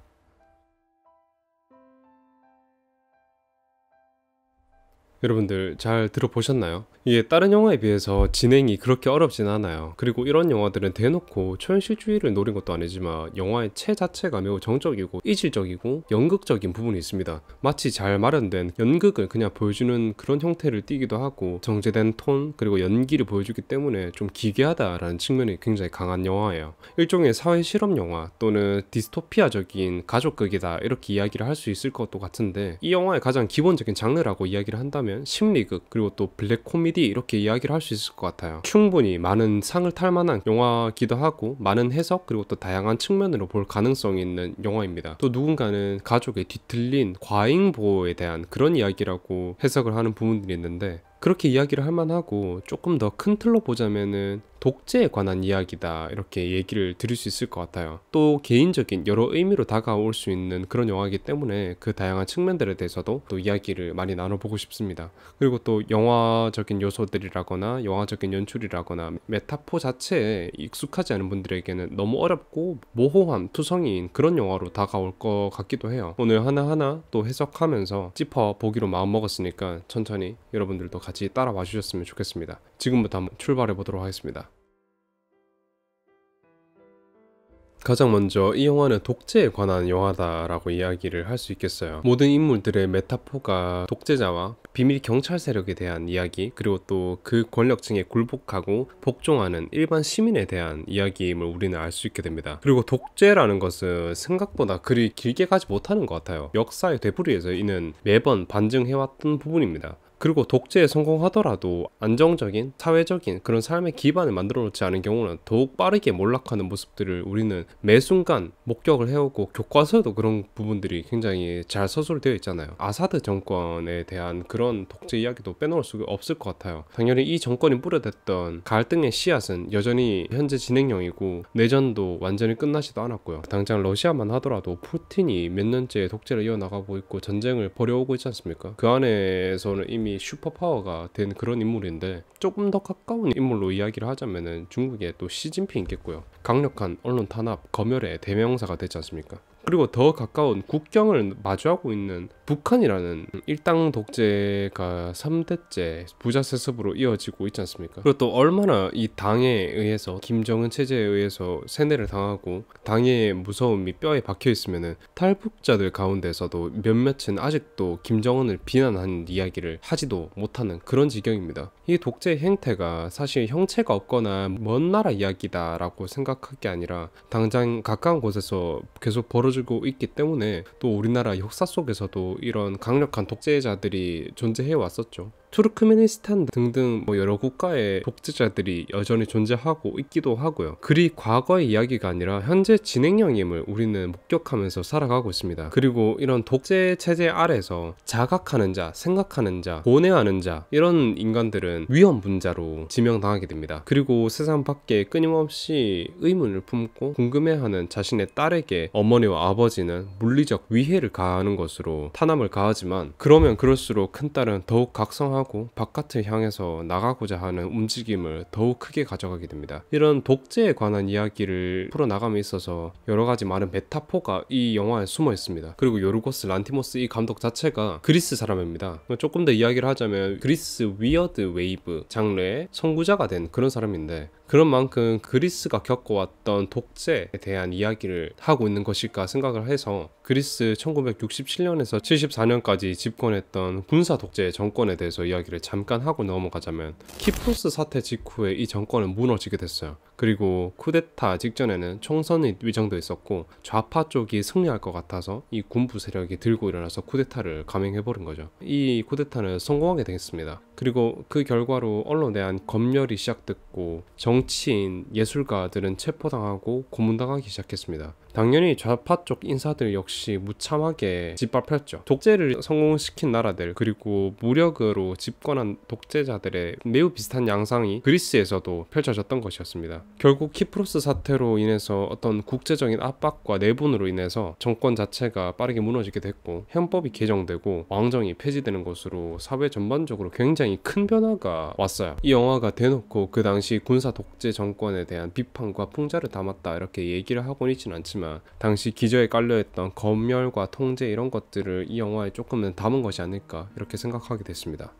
여러분들 잘 들어보셨나요? 이게 다른 영화에 비해서 진행이 그렇게 어렵진 않아요. 그리고 이런 영화들은 대놓고 초현실주의를 노린 것도 아니지만 영화의 체 자체가 매우 정적이고 이질적이고 연극적인 부분이 있습니다. 마치 잘 마련된 연극을 그냥 보여주는 그런 형태를 띠기도 하고 정제된 톤 그리고 연기를 보여주기 때문에 좀 기괴하다라는 측면이 굉장히 강한 영화예요. 일종의 사회 실험 영화 또는 디스토피아적인 가족극이다 이렇게 이야기를 할 수 있을 것도 같은데 이 영화의 가장 기본적인 장르라고 이야기를 한다면 심리극 그리고 또 블랙 코미디 이렇게 이야기를 할 수 있을 것 같아요. 충분히 많은 상을 탈 만한 영화기도 하고 많은 해석 그리고 또 다양한 측면으로 볼 가능성이 있는 영화입니다. 또 누군가는 가족의 뒤틀린 과잉 보호에 대한 그런 이야기라고 해석을 하는 부분들이 있는데 그렇게 이야기를 할 만하고 조금 더 큰 틀로 보자면은 독재에 관한 이야기다 이렇게 얘기를 드릴 수 있을 것 같아요. 또 개인적인 여러 의미로 다가올 수 있는 그런 영화이기 때문에 그 다양한 측면들에 대해서도 또 이야기를 많이 나눠보고 싶습니다. 그리고 또 영화적인 요소들이라거나 영화적인 연출이라거나 메타포 자체에 익숙하지 않은 분들에게는 너무 어렵고 모호한 투성이인 그런 영화로 다가올 것 같기도 해요. 오늘 하나하나 또 해석하면서 짚어보기로 마음먹었으니까 천천히 여러분들도 같이 따라와 주셨으면 좋겠습니다. 지금부터 한번 출발해 보도록 하겠습니다. 가장 먼저 이 영화는 독재에 관한 영화다라고 이야기를 할 수 있겠어요. 모든 인물들의 메타포가 독재자와 비밀 경찰 세력에 대한 이야기, 그리고 또 그 권력층에 굴복하고 복종하는 일반 시민에 대한 이야기임을 우리는 알 수 있게 됩니다. 그리고 독재라는 것은 생각보다 그리 길게 가지 못하는 것 같아요. 역사의 되풀이에서 이는 매번 반증해왔던 부분입니다. 그리고 독재에 성공하더라도 안정적인 사회적인 그런 삶의 기반을 만들어 놓지 않은 경우는 더욱 빠르게 몰락하는 모습들을 우리는 매 순간 목격을 해오고, 교과서에도 그런 부분들이 굉장히 잘 서술되어 있잖아요. 아사드 정권에 대한 그런 독재 이야기도 빼놓을 수가 없을 것 같아요. 당연히 이 정권이 뿌려댔던 갈등의 씨앗은 여전히 현재 진행형이고, 내전도 완전히 끝나지도 않았고요. 당장 러시아만 하더라도 푸틴이 몇 년째 독재를 이어나가고 있고 전쟁을 벌여오고 있지 않습니까? 그 안에서는 이미 슈퍼파워가 된 그런 인물인데, 조금 더 가까운 인물로 이야기를 하자면은 중국의 또 시진핑 있겠고요. 강력한 언론 탄압, 검열의 대명사가 되지 않습니까? 그리고 더 가까운 국경을 마주하고 있는 북한이라는 일당 독재가 3대째 부자 세습으로 이어지고 있지 않습니까? 그리고 또 얼마나 이 당에 의해서, 김정은 체제에 의해서 세뇌를 당하고 당의 무서움이 뼈에 박혀 있으면은 탈북자들 가운데서도 몇몇은 아직도 김정은을 비난하는 이야기를 하지도 못하는 그런 지경입니다. 이 독재 행태가 사실 형체가 없거나 먼 나라 이야기다라고 생각할 게 아니라 당장 가까운 곳에서 계속 벌어지고 있기 때문에, 또 우리나라 역사 속에서도 이런 강력한 독재자들이 존재해 왔었죠. 투르크메니스탄 등등 여러 국가의 독재자들이 여전히 존재하고 있기도 하고요. 그리 과거의 이야기가 아니라 현재 진행형임을 우리는 목격하면서 살아가고 있습니다. 그리고 이런 독재 체제 아래서 자각하는 자, 생각하는 자, 고뇌하는 자, 이런 인간들은 위험 분자로 지명당하게 됩니다. 그리고 세상 밖에 끊임없이 의문을 품고 궁금해하는 자신의 딸에게 어머니와 아버지는 물리적 위해를 가하는 것으로 탄압을 가하지만, 그러면 그럴수록 큰딸은 더욱 각성하고 바깥을 향해서 나가고자 하는 움직임을 더욱 크게 가져가게 됩니다. 이런 독재에 관한 이야기를 풀어나감에 있어서 여러 가지 많은 메타포가 이 영화에 숨어 있습니다. 그리고 요르고스 란티모스 이 감독 자체가 그리스 사람입니다. 조금 더 이야기를 하자면 그리스 위어드 웨이브 장르의 선구자가 된 그런 사람인데, 그런 만큼 그리스가 겪어왔던 독재에 대한 이야기를 하고 있는 것일까 생각을 해서, 그리스 1967년에서 74년까지 집권했던 군사 독재 정권에 대해서 이야기를 잠깐 하고 넘어가자면, 키프로스 사태 직후에 이 정권은 무너지게 됐어요. 그리고 쿠데타 직전에는 총선이 위정돼 있었고 좌파 쪽이 승리할 것 같아서 이 군부 세력이 들고 일어나서 쿠데타를 감행해버린 거죠. 이 쿠데타는 성공하게 됐습니다. 그리고 그 결과로 언론에 대한 검열이 시작됐고, 정치인, 예술가들은 체포당하고 고문당하기 시작했습니다. 당연히 좌파 쪽 인사들 역시 무참하게 짓밟혔죠. 독재를 성공시킨 나라들, 그리고 무력으로 집권한 독재자들의 매우 비슷한 양상이 그리스에서도 펼쳐졌던 것이었습니다. 결국 키프로스 사태로 인해서 어떤 국제적인 압박과 내분으로 인해서 정권 자체가 빠르게 무너지게 됐고, 헌법이 개정되고 왕정이 폐지되는 것으로 사회 전반적으로 굉장히 큰 변화가 왔어요. 이 영화가 대놓고 그 당시 군사 독재 정권에 대한 비판과 풍자를 담았다 이렇게 얘기를 하고는 있지는 않지만, 당시 기저에 깔려있던 검열과 통제 이런 것들을 이 영화에 조금은 담은 것이 아닐까 이렇게 생각하게 됐습니다.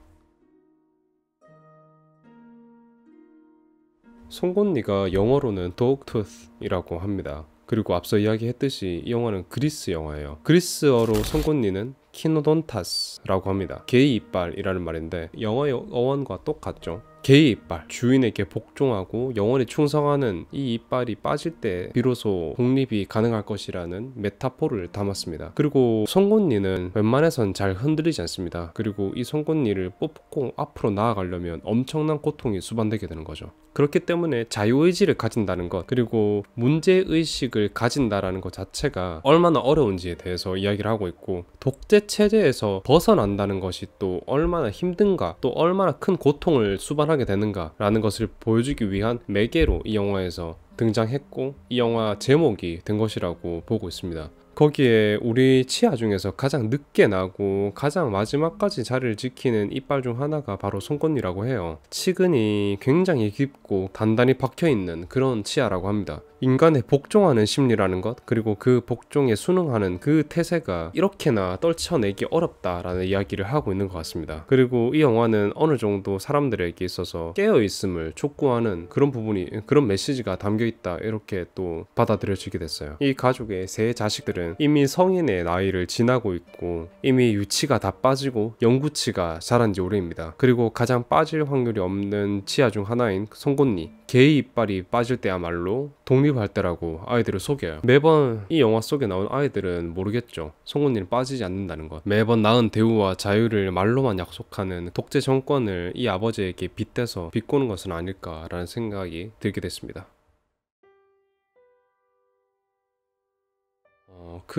송곳니가 영어로는 dogtooth이라고 합니다. 그리고 앞서 이야기했듯이 이 영화는 그리스 영화예요. 그리스어로 송곳니는 키노돈타스라고 합니다. 개의 이빨이라는 말인데 영어의 어원과 똑같죠. 개의 이빨, 주인에게 복종하고 영원히 충성하는 이 이빨이 빠질 때 비로소 독립이 가능할 것이라는 메타포를 담았습니다. 그리고 송곳니는 웬만해선 잘 흔들리지 않습니다. 그리고 이 송곳니를 뽑고 앞으로 나아가려면 엄청난 고통이 수반되게 되는 거죠. 그렇기 때문에 자유의지를 가진다는 것, 그리고 문제의식을 가진다라는 것 자체가 얼마나 어려운지에 대해서 이야기를 하고 있고, 독재 체제에서 벗어난다는 것이 또 얼마나 힘든가, 또 얼마나 큰 고통을 수반하게 되는가 라는 것을 보여주기 위한 매개로 이 영화에서 등장했고, 이 영화 제목이 된 것이라고 보고 있습니다. 거기에 우리 치아 중에서 가장 늦게 나고 가장 마지막까지 자리를 지키는 이빨 중 하나가 바로 송곳니라고 해요. 치근이 굉장히 깊고 단단히 박혀있는 그런 치아라고 합니다. 인간의 복종하는 심리라는 것, 그리고 그 복종에 순응하는 그 태세가 이렇게나 떨쳐내기 어렵다라는 이야기를 하고 있는 것 같습니다. 그리고 이 영화는 어느 정도 사람들에게 있어서 깨어있음을 촉구하는 그런 부분이, 그런 메시지가 담겨있다, 이렇게 또 받아들여지게 됐어요. 이 가족의 세 자식들은 이미 성인의 나이를 지나고 있고 이미 유치가 다 빠지고 영구치가 자란 지 오래입니다. 그리고 가장 빠질 확률이 없는 치아 중 하나인 송곳니, 개의 이빨이 빠질 때야말로 독립할 때라고 아이들을 속여요. 매번 이 영화 속에 나온 아이들은 모르겠죠. 송곳니는 빠지지 않는다는 것. 매번 나은 대우와 자유를 말로만 약속하는 독재 정권을 이 아버지에게 빗대서 비꼬는 것은 아닐까라는 생각이 들게 됐습니다.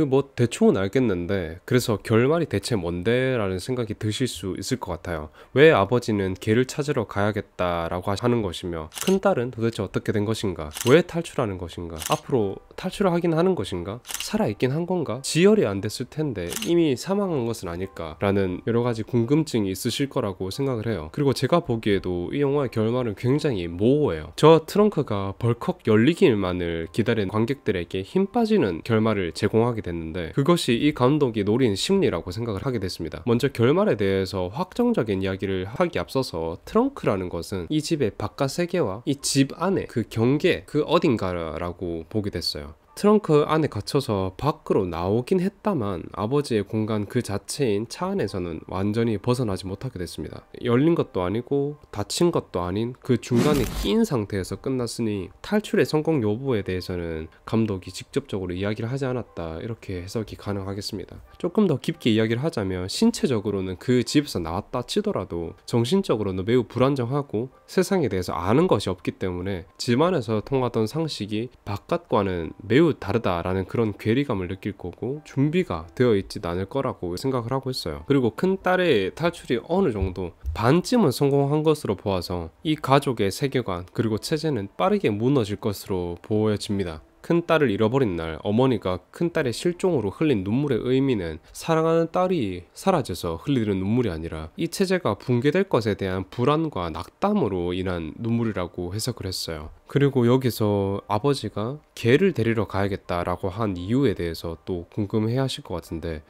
뭐 대충은 알겠는데, 그래서 결말이 대체 뭔데? 라는 생각이 드실 수 있을 것 같아요. 왜 아버지는 개를 찾으러 가야겠다라고 하는 것이며, 큰딸은 도대체 어떻게 된 것인가? 왜 탈출하는 것인가? 앞으로 탈출을 하긴 하는 것인가? 살아있긴 한 건가? 지혈이 안 됐을 텐데 이미 사망한 것은 아닐까? 라는 여러 가지 궁금증이 있으실 거라고 생각을 해요. 그리고 제가 보기에도 이 영화의 결말은 굉장히 모호해요. 저 트렁크가 벌컥 열리기만을 기다린 관객들에게 힘 빠지는 결말을 제공하게 됐는데, 그것이 이 감독이 노린 심리라고 생각을 하게 됐습니다. 먼저 결말에 대해서 확정적인 이야기를 하기 앞서서 트렁크라는 것은 이 집의 바깥 세계와 이 집 안에 그 경계, 그 어딘가라고 보게 됐어요. 트렁크 안에 갇혀서 밖으로 나오긴 했다만 아버지의 공간 그 자체인 차 안에서는 완전히 벗어나지 못하게 됐습니다. 열린 것도 아니고 닫힌 것도 아닌 그 중간에 끼인 상태에서 끝났으니 탈출의 성공 여부에 대해서는 감독이 직접적으로 이야기를 하지 않았다, 이렇게 해석이 가능하겠습니다. 조금 더 깊게 이야기를 하자면 신체적으로는 그 집에서 나왔다 치더라도 정신적으로는 매우 불안정하고 세상에 대해서 아는 것이 없기 때문에 집 안에서 통하던 상식이 바깥과는 매우 다르다라는 그런 괴리감을 느낄 거고 준비가 되어 있지 않을 거라고 생각을 하고 있어요. 그리고 큰딸의 탈출이 어느 정도 반쯤은 성공한 것으로 보아서 이 가족의 세계관 그리고 체제는 빠르게 무너질 것으로 보여집니다. 큰딸을 잃어버린 날 어머니가 큰딸의 실종으로 흘린 눈물의 의미는 사랑하는 딸이 사라져서 흘리는 눈물이 아니라 이 체제가 붕괴될 것에 대한 불안과 낙담으로 인한 눈물이라고 해석을 했어요. 그리고 여기서 아버지가 개를 데리러 가야겠다라고 한 이유에 대해서 또 궁금해 하실 것 같은데,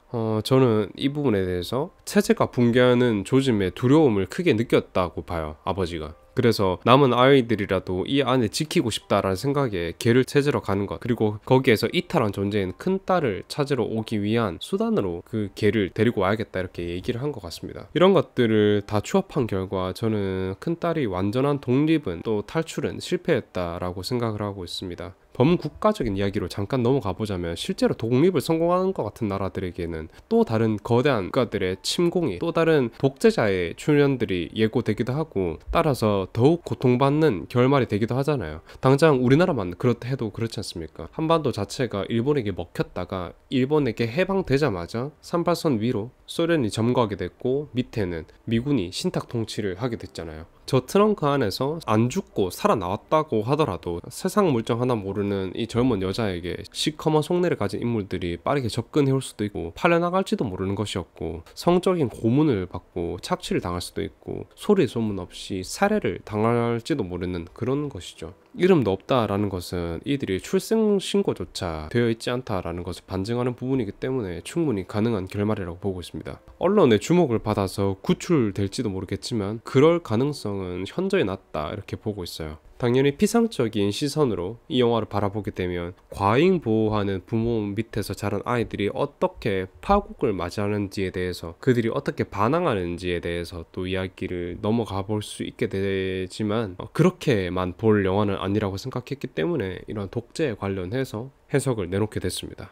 저는 이 부분에 대해서 체제가 붕괴하는 조짐의 두려움을 크게 느꼈다고 봐요, 아버지가. 그래서 남은 아이들이라도 이 안에 지키고 싶다라는 생각에 개를 찾으러 가는 것, 그리고 거기에서 이탈한 존재인 큰딸을 찾으러 오기 위한 수단으로 그 개를 데리고 와야겠다, 이렇게 얘기를 한 것 같습니다. 이런 것들을 다 추합한 결과 저는 큰딸이 완전한 독립은 또 탈출은 실패했다라고 생각을 하고 있습니다. 범국가적인 이야기로 잠깐 넘어가 보자면 실제로 독립을 성공하는 것 같은 나라들에게는 또 다른 거대한 국가들의 침공이, 또 다른 독재자의 출현들이 예고되기도 하고 따라서 더욱 고통받는 결말이 되기도 하잖아요. 당장 우리나라만 그렇다 해도 그렇지 않습니까? 한반도 자체가 일본에게 먹혔다가 일본에게 해방되자마자 38선 위로 소련이 점거하게 됐고 밑에는 미군이 신탁 통치를 하게 됐잖아요. 저 트렁크 안에서 안 죽고 살아나왔다고 하더라도 세상 물정 하나 모르는 이 젊은 여자에게 시커먼 속내를 가진 인물들이 빠르게 접근해올 수도 있고 팔려나갈지도 모르는 것이었고, 성적인 고문을 받고 착취를 당할 수도 있고 소리 소문 없이 살해를 당할지도 모르는 그런 것이죠. 이름도 없다라는 것은 이들이 출생신고조차 되어 있지 않다라는 것을 반증하는 부분이기 때문에 충분히 가능한 결말이라고 보고 있습니다. 언론의 주목을 받아서 구출될지도 모르겠지만 그럴 가능성은 현저히 낮다, 이렇게 보고 있어요. 당연히 피상적인 시선으로 이 영화를 바라보게 되면 과잉 보호하는 부모 밑에서 자란 아이들이 어떻게 파국을 맞이하는지에 대해서, 그들이 어떻게 반항하는지에 대해서 또 이야기를 넘어가 볼 수 있게 되지만 그렇게만 볼 영화는 아니라고 생각했기 때문에 이런 독재에 관련해서 해석을 내놓게 됐습니다.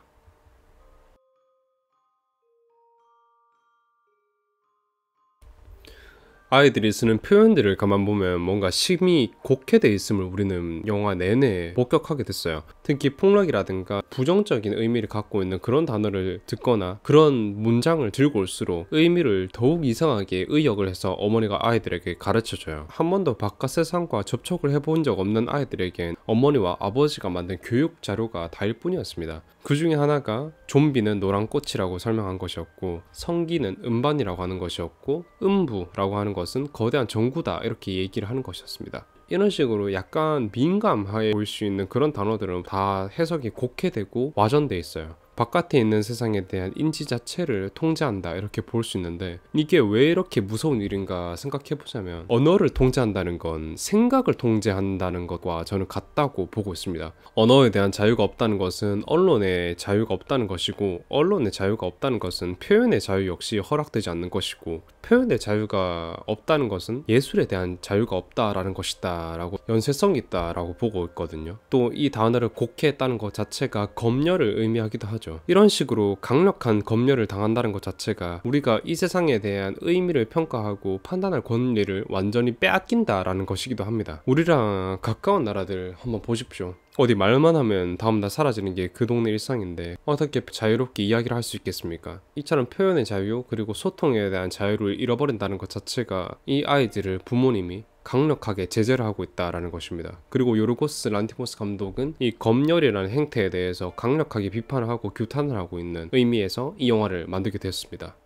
아이들이 쓰는 표현들을 가만 보면 뭔가 심이 곡해되어 있음을 우리는 영화 내내 목격하게 됐어요. 특히 폭력이라든가 부정적인 의미를 갖고 있는 그런 단어를 듣거나 그런 문장을 들고 올수록 의미를 더욱 이상하게 의역을 해서 어머니가 아이들에게 가르쳐줘요. 한 번도 바깥 세상과 접촉을 해본 적 없는 아이들에겐 어머니와 아버지가 만든 교육 자료가 다일 뿐이었습니다. 그 중에 하나가 좀비는 노란 꽃이라고 설명한 것이었고, 성기는 음반이라고 하는 것이었고, 음부라고 하는 것은 거대한 정구다, 이렇게 얘기를 하는 것이었습니다. 이런 식으로 약간 민감하게 보일 수 있는 그런 단어들은 다 해석이 곡해되고 와전돼 있어요. 바깥에 있는 세상에 대한 인지 자체를 통제한다 이렇게 볼 수 있는데, 이게 왜 이렇게 무서운 일인가 생각해보자면, 언어를 통제한다는 건 생각을 통제한다는 것과 저는 같다고 보고 있습니다. 언어에 대한 자유가 없다는 것은 언론의 자유가 없다는 것이고, 언론의 자유가 없다는 것은 표현의 자유 역시 허락되지 않는 것이고, 표현의 자유가 없다는 것은 예술에 대한 자유가 없다라는 것이다 라고 연쇄성이 있다 라고 보고 있거든요. 또 이 단어를 곡해했다는 것 자체가 검열을 의미하기도 하죠. 이런 식으로 강력한 검열을 당한다는 것 자체가 우리가 이 세상에 대한 의미를 평가하고 판단할 권리를 완전히 빼앗긴다라는 것이기도 합니다. 우리랑 가까운 나라들 한번 보십시오. 어디 말만 하면 다음날 사라지는 게 그 동네 일상인데 어떻게 자유롭게 이야기를 할 수 있겠습니까? 이처럼 표현의 자유 그리고 소통에 대한 자유를 잃어버린다는 것 자체가 이 아이들을 부모님이 강력하게 제재를 하고 있다라는 것입니다. 그리고 요르고스 란티모스 감독은 이 검열이라는 행태에 대해서 강력하게 비판을 하고 규탄을 하고 있는 의미에서 이 영화를 만들게 되었습니다.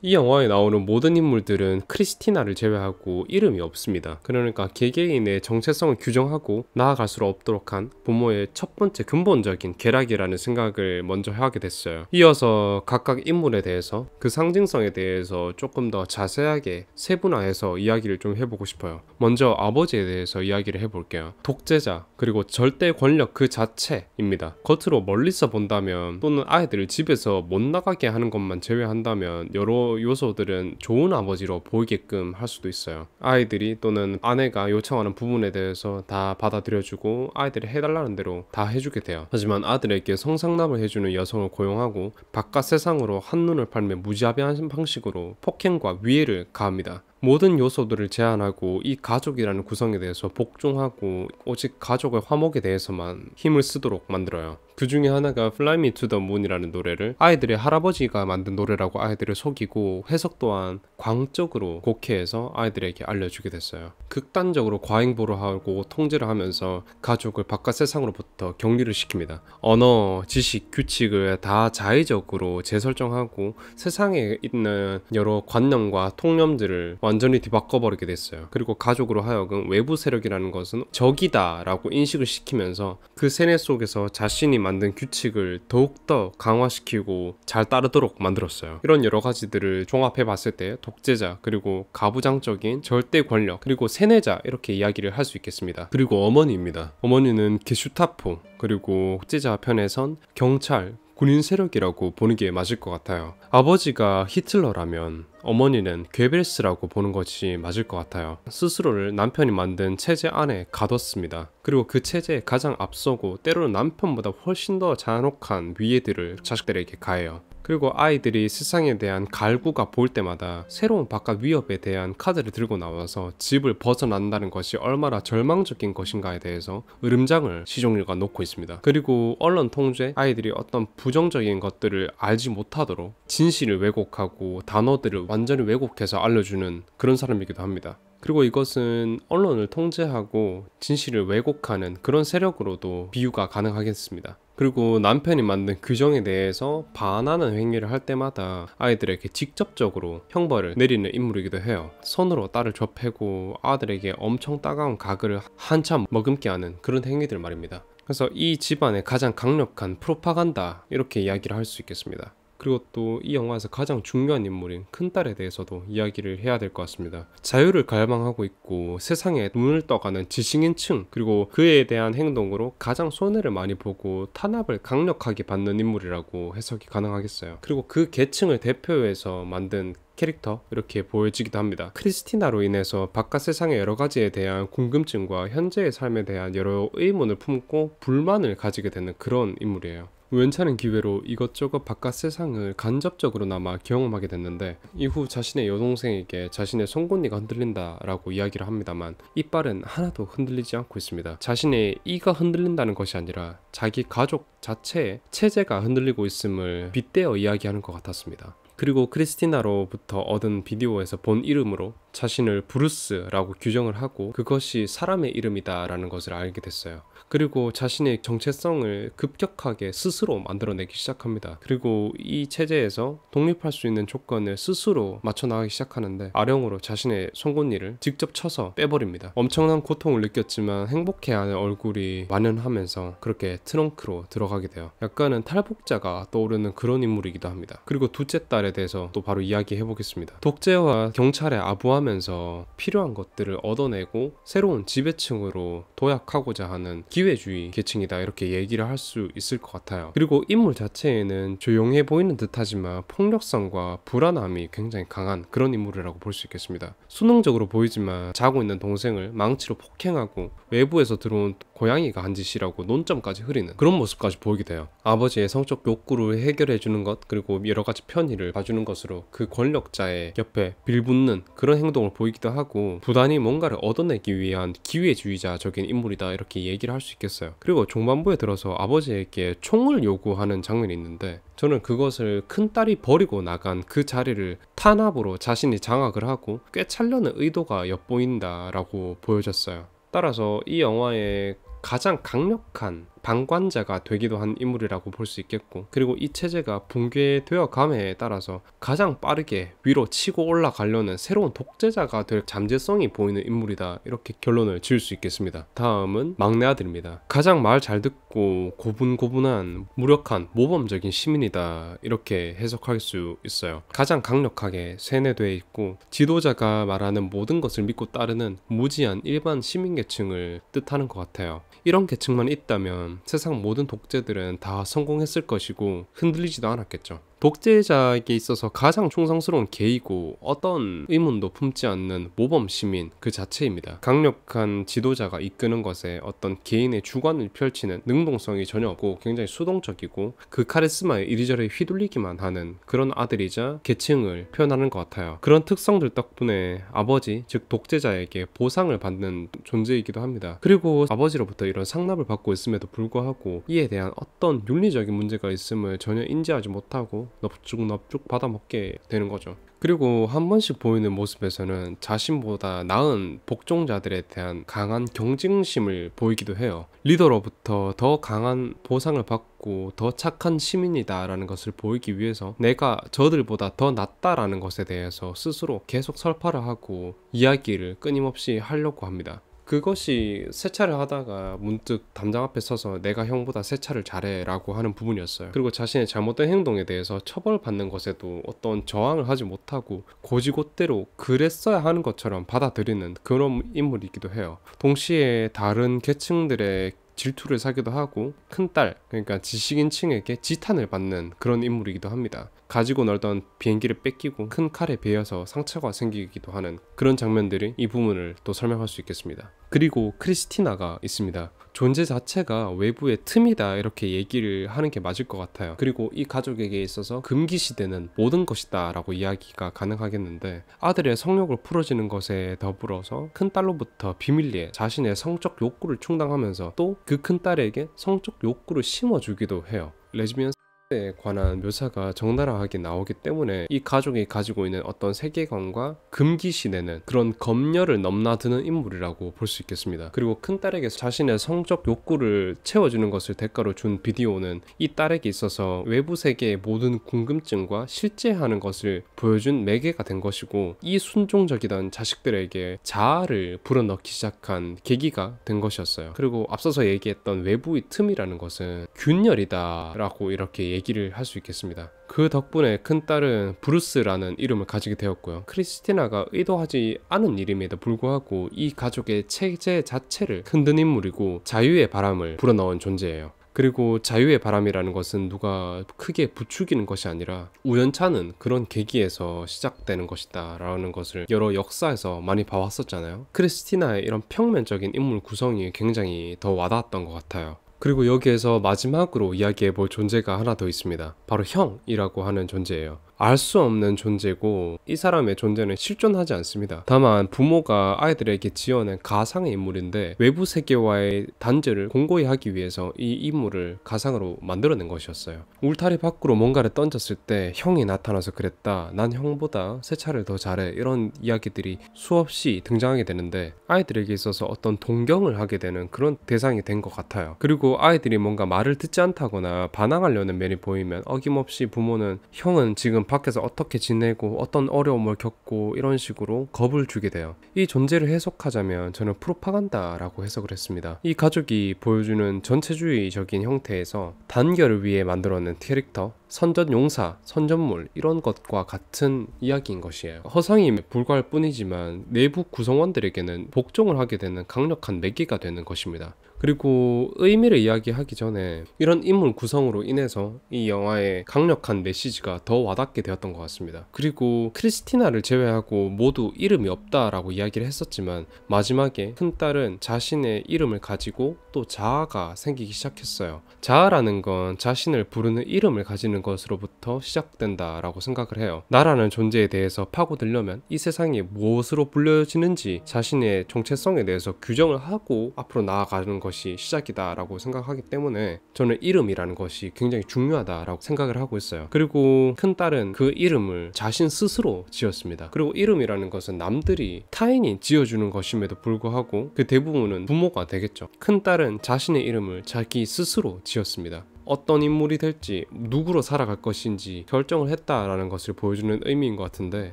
이 영화에 나오는 모든 인물들은 크리스티나를 제외하고 이름이 없습니다. 그러니까 개개인의 정체성을 규정하고 나아갈수록 없도록 한 부모의 첫 번째 근본적인 계략이라는 생각을 먼저 하게 됐어요. 이어서 각각 인물에 대해서 그 상징성에 대해서 조금 더 자세하게 세분화해서 이야기를 좀 해보고 싶어요. 먼저 아버지에 대해서 이야기를 해볼게요. 독재자 그리고 절대 권력 그 자체입니다. 겉으로 멀리서 본다면 또는 아이들을 집에서 못 나가게 하는 것만 제외한다면 여러 요소들은 좋은 아버지로 보이게끔 할 수도 있어요. 아이들이 또는 아내가 요청하는 부분에 대해서 다 받아들여주고 아이들이 해달라는 대로 다 해주게 돼요. 하지만 아들에게 성상납을 해주는 여성을 고용하고 바깥 세상으로 한눈을 팔며 무자비한 방식으로 폭행과 위해를 가합니다. 모든 요소들을 제한하고 이 가족이라는 구성에 대해서 복종하고 오직 가족의 화목에 대해서만 힘을 쓰도록 만들어요. 그 중에 하나가 Fly Me to the Moon이라는 노래를 아이들의 할아버지가 만든 노래라고 아이들을 속이고 해석 또한 광적으로 곡해해서 아이들에게 알려주게 됐어요. 극단적으로 과잉보를 하고 통제를 하면서 가족을 바깥 세상으로부터 격리를 시킵니다. 언어, 지식, 규칙을 다 자의적으로 재설정하고 세상에 있는 여러 관념과 통념들을 완전히 뒤바꿔버리게 됐어요. 그리고 가족으로 하여금 외부 세력이라는 것은 적이다 라고 인식을 시키면서 그 세뇌 속에서 자신이 만든 규칙을 더욱더 강화시키고 잘 따르도록 만들었어요. 이런 여러 가지들을 종합해 봤을 때 독재자 그리고 가부장적인 절대 권력 그리고 세뇌자 이렇게 이야기를 할 수 있겠습니다. 그리고 어머니입니다. 어머니는 게슈타포 그리고 독재자 편에선 경찰 군인 세력이라고 보는 게 맞을 것 같아요. 아버지가 히틀러라면 어머니는 괴벨스라고 보는 것이 맞을 것 같아요. 스스로를 남편이 만든 체제 안에 가뒀습니다. 그리고 그 체제에 가장 앞서고 때로는 남편보다 훨씬 더 잔혹한 위해들을 자식들에게 가해요. 그리고 아이들이 세상에 대한 갈구가 보일 때마다 새로운 바깥 위협에 대한 카드를 들고 나와서 집을 벗어난다는 것이 얼마나 절망적인 것인가에 대해서 으름장을 시종일관 놓고 있습니다. 그리고 언론 통제, 아이들이 어떤 부정적인 것들을 알지 못하도록 진실을 왜곡하고 단어들을 완전히 왜곡해서 알려주는 그런 사람이기도 합니다. 그리고 이것은 언론을 통제하고 진실을 왜곡하는 그런 세력으로도 비유가 가능하겠습니다. 그리고 남편이 만든 규정에 대해서 반하는 행위를 할 때마다 아이들에게 직접적으로 형벌을 내리는 인물이기도 해요. 손으로 딸을 좁히고 아들에게 엄청 따가운 가글을 한참 머금게 하는 그런 행위들 말입니다. 그래서 이 집안의 가장 강력한 프로파간다 이렇게 이야기를 할 수 있겠습니다. 그리고 또 이 영화에서 가장 중요한 인물인 큰딸에 대해서도 이야기를 해야 될 것 같습니다. 자유를 갈망하고 있고 세상에 눈을 떠가는 지식인층 그리고 그에 대한 행동으로 가장 손해를 많이 보고 탄압을 강력하게 받는 인물이라고 해석이 가능하겠어요. 그리고 그 계층을 대표해서 만든 캐릭터 이렇게 보여지기도 합니다. 크리스티나로 인해서 바깥 세상의 여러 가지에 대한 궁금증과 현재의 삶에 대한 여러 의문을 품고 불만을 가지게 되는 그런 인물이에요. 우연찮은 기회로 이것저것 바깥 세상을 간접적으로나마 경험하게 됐는데 이후 자신의 여동생에게 자신의 송곳니가 흔들린다라고 이야기를 합니다만 이빨은 하나도 흔들리지 않고 있습니다. 자신의 이가 흔들린다는 것이 아니라 자기 가족 자체의 체제가 흔들리고 있음을 빗대어 이야기하는 것 같았습니다. 그리고 크리스티나로부터 얻은 비디오에서 본 이름으로 자신을 브루스라고 규정을 하고 그것이 사람의 이름이다 라는 것을 알게 됐어요. 그리고 자신의 정체성을 급격하게 스스로 만들어내기 시작합니다. 그리고 이 체제에서 독립할 수 있는 조건을 스스로 맞춰나가기 시작하는데 아령으로 자신의 송곳니를 직접 쳐서 빼버립니다. 엄청난 고통을 느꼈지만 행복해하는 얼굴이 만연하면서 그렇게 트렁크로 들어가게 돼요. 약간은 탈북자가 떠오르는 그런 인물이기도 합니다. 그리고 둘째 딸에 대해서 또 바로 이야기해보겠습니다. 독재와 경찰에 아부하면서 필요한 것들을 얻어내고 새로운 지배층으로 도약하고자 하는 기회주의 계층이다 이렇게 얘기를 할 수 있을 것 같아요. 그리고 인물 자체에는 조용해 보이는 듯하지만 폭력성과 불안함이 굉장히 강한 그런 인물이라고 볼 수 있겠습니다. 수능적으로 보이지만 자고 있는 동생을 망치로 폭행하고 외부에서 들어온 고양이가 한 짓이라고 논점까지 흐리는 그런 모습까지 보이게 돼요. 아버지의 성적 욕구를 해결해주는 것 그리고 여러가지 편의를 봐주는 것으로 그 권력자의 옆에 빌붙는 그런 행동을 보이기도 하고 부단히 뭔가를 얻어내기 위한 기회주의자적인 인물이다 이렇게 얘기를 할 수 있겠어요. 그리고 중반부에 들어서 아버지에게 총을 요구하는 장면이 있는데 저는 그것을 큰딸이 버리고 나간 그 자리를 탄압으로 자신이 장악을 하고 꿰차려는 의도가 엿보인다라고 보여졌어요. 따라서 이 영화의 가장 강력한 방관자가 되기도 한 인물이라고 볼 수 있겠고 그리고 이 체제가 붕괴되어 감에 따라서 가장 빠르게 위로 치고 올라가려는 새로운 독재자가 될 잠재성이 보이는 인물이다 이렇게 결론을 지을 수 있겠습니다. 다음은 막내 아들입니다. 가장 말 잘 듣고 고분고분한 무력한 모범적인 시민이다 이렇게 해석할 수 있어요. 가장 강력하게 세뇌되어 있고 지도자가 말하는 모든 것을 믿고 따르는 무지한 일반 시민계층을 뜻하는 것 같아요. 이런 계층만 있다면 세상 모든 독재들은 다 성공했을 것이고 흔들리지도 않았겠죠. 독재자에게 있어서 가장 충성스러운 개이고 어떤 의문도 품지 않는 모범 시민 그 자체입니다. 강력한 지도자가 이끄는 것에 어떤 개인의 주관을 펼치는 능동성이 전혀 없고 굉장히 수동적이고 그 카리스마에 이리저리 휘둘리기만 하는 그런 아들이자 계층을 표현하는 것 같아요. 그런 특성들 덕분에 아버지 즉 독재자에게 보상을 받는 존재이기도 합니다. 그리고 아버지로부터 이런 상납을 받고 있음에도 불구하고 이에 대한 어떤 윤리적인 문제가 있음을 전혀 인지하지 못하고 넙죽 받아먹게 되는 거죠. 그리고 한 번씩 보이는 모습에서는 자신보다 나은 복종자들에 대한 강한 경쟁심을 보이기도 해요. 리더로부터 더 강한 보상을 받고 더 착한 시민이다 라는 것을 보이기 위해서 내가 저들보다 더 낫다라는 것에 대해서 스스로 계속 설파를 하고 이야기를 끊임없이 하려고 합니다. 그것이 세차를 하다가 문득 담장 앞에 서서 내가 형보다 세차를 잘해 라고 하는 부분이었어요. 그리고 자신의 잘못된 행동에 대해서 처벌받는 것에도 어떤 저항을 하지 못하고 고지곳대로 그랬어야 하는 것처럼 받아들이는 그런 인물이기도 해요. 동시에 다른 계층들의 질투를 사기도 하고 큰딸 그러니까 지식인층에게 지탄을 받는 그런 인물이기도 합니다. 가지고 놀던 비행기를 뺏기고 큰 칼에 베여서 상처가 생기기도 하는 그런 장면들이 이 부분을 또 설명할 수 있겠습니다. 그리고 크리스티나가 있습니다. 존재 자체가 외부의 틈이다 이렇게 얘기를 하는 게 맞을 것 같아요. 그리고 이 가족에게 있어서 금기시되는 모든 것이다 라고 이야기가 가능하겠는데 아들의 성욕을 풀어주는 것에 더불어서 큰딸로부터 비밀리에 자신의 성적 욕구를 충당하면서 또 그 큰딸에게 성적 욕구를 심어주기도 해요. 레즈비언 에 관한 묘사가 적나라하게 나오기 때문에 이 가족이 가지고 있는 어떤 세계관과 금기시되는 그런 검열을 넘나드는 인물이라고 볼 수 있겠습니다. 그리고 큰딸에게 자신의 성적 욕구를 채워주는 것을 대가로 준 비디오는 이 딸에게 있어서 외부 세계의 모든 궁금증과 실제하는 것을 보여준 매개가 된 것이고 이 순종적이던 자식들에게 자아를 불어넣기 시작한 계기가 된 것이었어요. 그리고 앞서서 얘기했던 외부의 틈이라는 것은 균열이다 라고 이렇게 얘기를 할 수 있겠습니다. 그 덕분에 큰딸은 브루스라는 이름을 가지게 되었고요. 크리스티나가 의도하지 않은 일임에도 불구하고 이 가족의 체제 자체를 흔든 인물이고 자유의 바람을 불어넣은 존재예요. 그리고 자유의 바람이라는 것은 누가 크게 부추기는 것이 아니라 우연찮은 그런 계기에서 시작되는 것이다 라는 것을 여러 역사에서 많이 봐왔었잖아요. 크리스티나의 이런 평면적인 인물 구성이 굉장히 더 와닿았던 것 같아요. 그리고 여기에서 마지막으로 이야기해볼 존재가 하나 더 있습니다. 바로 형이라고 하는 존재예요. 알 수 없는 존재고 이 사람의 존재는 실존하지 않습니다. 다만 부모가 아이들에게 지어낸 가상의 인물인데 외부 세계와의 단절을 공고히 하기 위해서 이 인물을 가상으로 만들어낸 것이었어요. 울타리 밖으로 뭔가를 던졌을 때 형이 나타나서 그랬다, 난 형보다 세차를 더 잘해, 이런 이야기들이 수없이 등장하게 되는데 아이들에게 있어서 어떤 동경을 하게 되는 그런 대상이 된 것 같아요. 그리고 아이들이 뭔가 말을 듣지 않다거나 반항하려는 면이 보이면 어김없이 부모는 형은 지금 밖에서 어떻게 지내고 어떤 어려움을 겪고 이런 식으로 겁을 주게 돼요. 이 존재를 해석하자면 저는 프로파간다라고 해석을 했습니다. 이 가족이 보여주는 전체주의적인 형태에서 단결을 위해 만들어낸 캐릭터, 선전용사, 선전물 이런 것과 같은 이야기인 것이에요. 허상이 불과할 뿐이지만 내부 구성원들에게는 복종을 하게 되는 강력한 매개가 되는 것입니다. 그리고 의미를 이야기하기 전에 이런 인물 구성으로 인해서 이 영화의 강력한 메시지가 더 와닿게 되었던 것 같습니다. 그리고 크리스티나를 제외하고 모두 이름이 없다라고 이야기를 했었지만 마지막에 큰딸은 자신의 이름을 가지고 또 자아가 생기기 시작했어요. 자아라는 건 자신을 부르는 이름을 가지는 것으로부터 시작된다라고 생각을 해요. 나라는 존재에 대해서 파고들려면 이 세상이 무엇으로 불려지는지 자신의 정체성에 대해서 규정을 하고 앞으로 나아가는 것이 시작이다라고 생각하기 때문에 저는 이름이라는 것이 굉장히 중요하다라고 생각을 하고 있어요. 그리고 큰딸은 그 이름을 자신 스스로 지었습니다. 그리고 이름이라는 것은 남들이 타인이 지어주는 것임에도 불구하고 그 대부분은 부모가 되겠죠. 큰딸은 자신의 이름을 자기 스스로 지었습니다. 어떤 인물이 될지, 누구로 살아갈 것인지 결정을 했다라는 것을 보여주는 의미인 것 같은데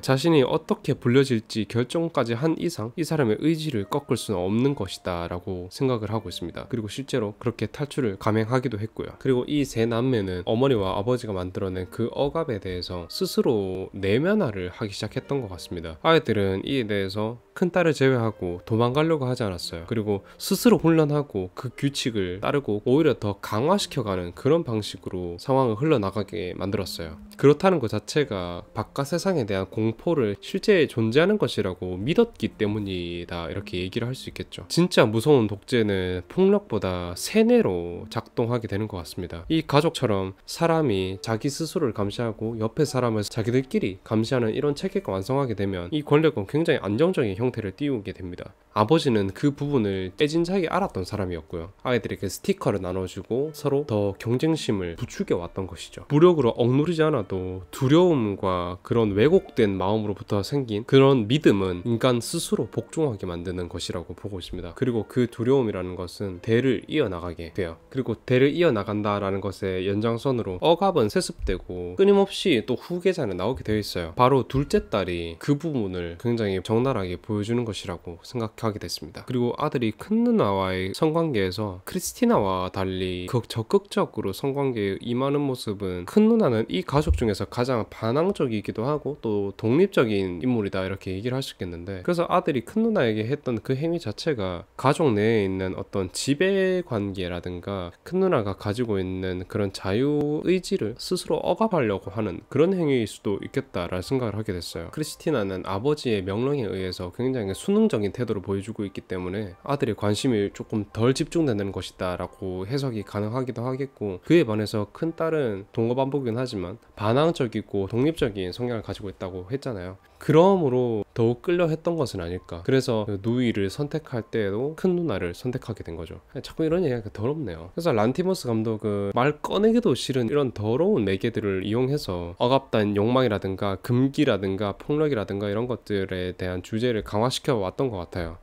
자신이 어떻게 불려질지 결정까지 한 이상 이 사람의 의지를 꺾을 수는 없는 것이다 라고 생각을 하고 있습니다. 그리고 실제로 그렇게 탈출을 감행하기도 했고요. 그리고 이 세 남매는 어머니와 아버지가 만들어낸 그 억압에 대해서 스스로 내면화를 하기 시작했던 것 같습니다. 아이들은 이에 대해서 큰딸을 제외하고 도망가려고 하지 않았어요. 그리고 스스로 훈련하고 그 규칙을 따르고 오히려 더 강화시켜가는 그런 방식으로 상황을 흘러나가게 만들었어요. 그렇다는 것 자체가 바깥 세상에 대한 공포를 실제 존재하는 것이라고 믿었기 때문이다, 이렇게 얘기를 할 수 있겠죠. 진짜 무서운 독재는 폭력보다 세뇌로 작동하게 되는 것 같습니다. 이 가족처럼 사람이 자기 스스로를 감시하고 옆에 사람을 자기들끼리 감시하는 이런 체계가 완성하게 되면 이 권력은 굉장히 안정적인 형태를 띄우게 됩니다. 아버지는 그 부분을 떼진자하게 알았던 사람이었고요. 아이들에게 스티커를 나눠주고 서로 더 경쟁심을 부추겨 왔던 것이죠. 무력으로 억누르지 않아도 두려움과 그런 왜곡된 마음으로부터 생긴 그런 믿음은 인간 스스로 복종하게 만드는 것이라고 보고 있습니다. 그리고 그 두려움이라는 것은 대를 이어나가게 돼요. 그리고 대를 이어나간다라는 것의 연장선으로 억압은 세습되고 끊임없이 또 후계자는 나오게 되어 있어요. 바로 둘째 딸이 그 부분을 굉장히 적나라하게 보여주는 것이라고 생각하게 됐습니다. 그리고 아들이 큰 누나와의 성관계에서 크리스티나와 달리 적극적으로 성관계에 임하는 모습은, 큰 누나는 이 가족 중에서 가장 반항적이기도 하고 또 독립적인 인물이다 이렇게 얘기를 할 수 있겠는데, 그래서 아들이 큰 누나에게 했던 그 행위 자체가 가족 내에 있는 어떤 지배 관계라든가 큰 누나가 가지고 있는 그런 자유의지를 스스로 억압하려고 하는 그런 행위일 수도 있겠다라는 생각을 하게 됐어요. 크리스티나는 아버지의 명령에 의해서 굉장히 수능적인 태도를 보여주고 있기 때문에 아들의 관심이 조금 덜 집중되는 것이다 라고 해석이 가능하기도 하겠고, 그에 반해서 큰딸은 동거반복이긴 하지만 반항적이고 독립적인 성향을 가지고 있다고 했잖아요. 그러므로 더욱 끌려 했던 것은 아닐까. 그래서 그 누이를 선택할 때에도 큰 누나를 선택하게 된 거죠. 자꾸 이런 얘기가 더럽네요. 그래서 란티모스 감독은 말 꺼내기도 싫은 이런 더러운 매개들을 이용해서 억압된 욕망이라든가 금기라든가 폭력이라든가 이런 것들에 대한 주제를 강화시켜 왔던 것 같아요.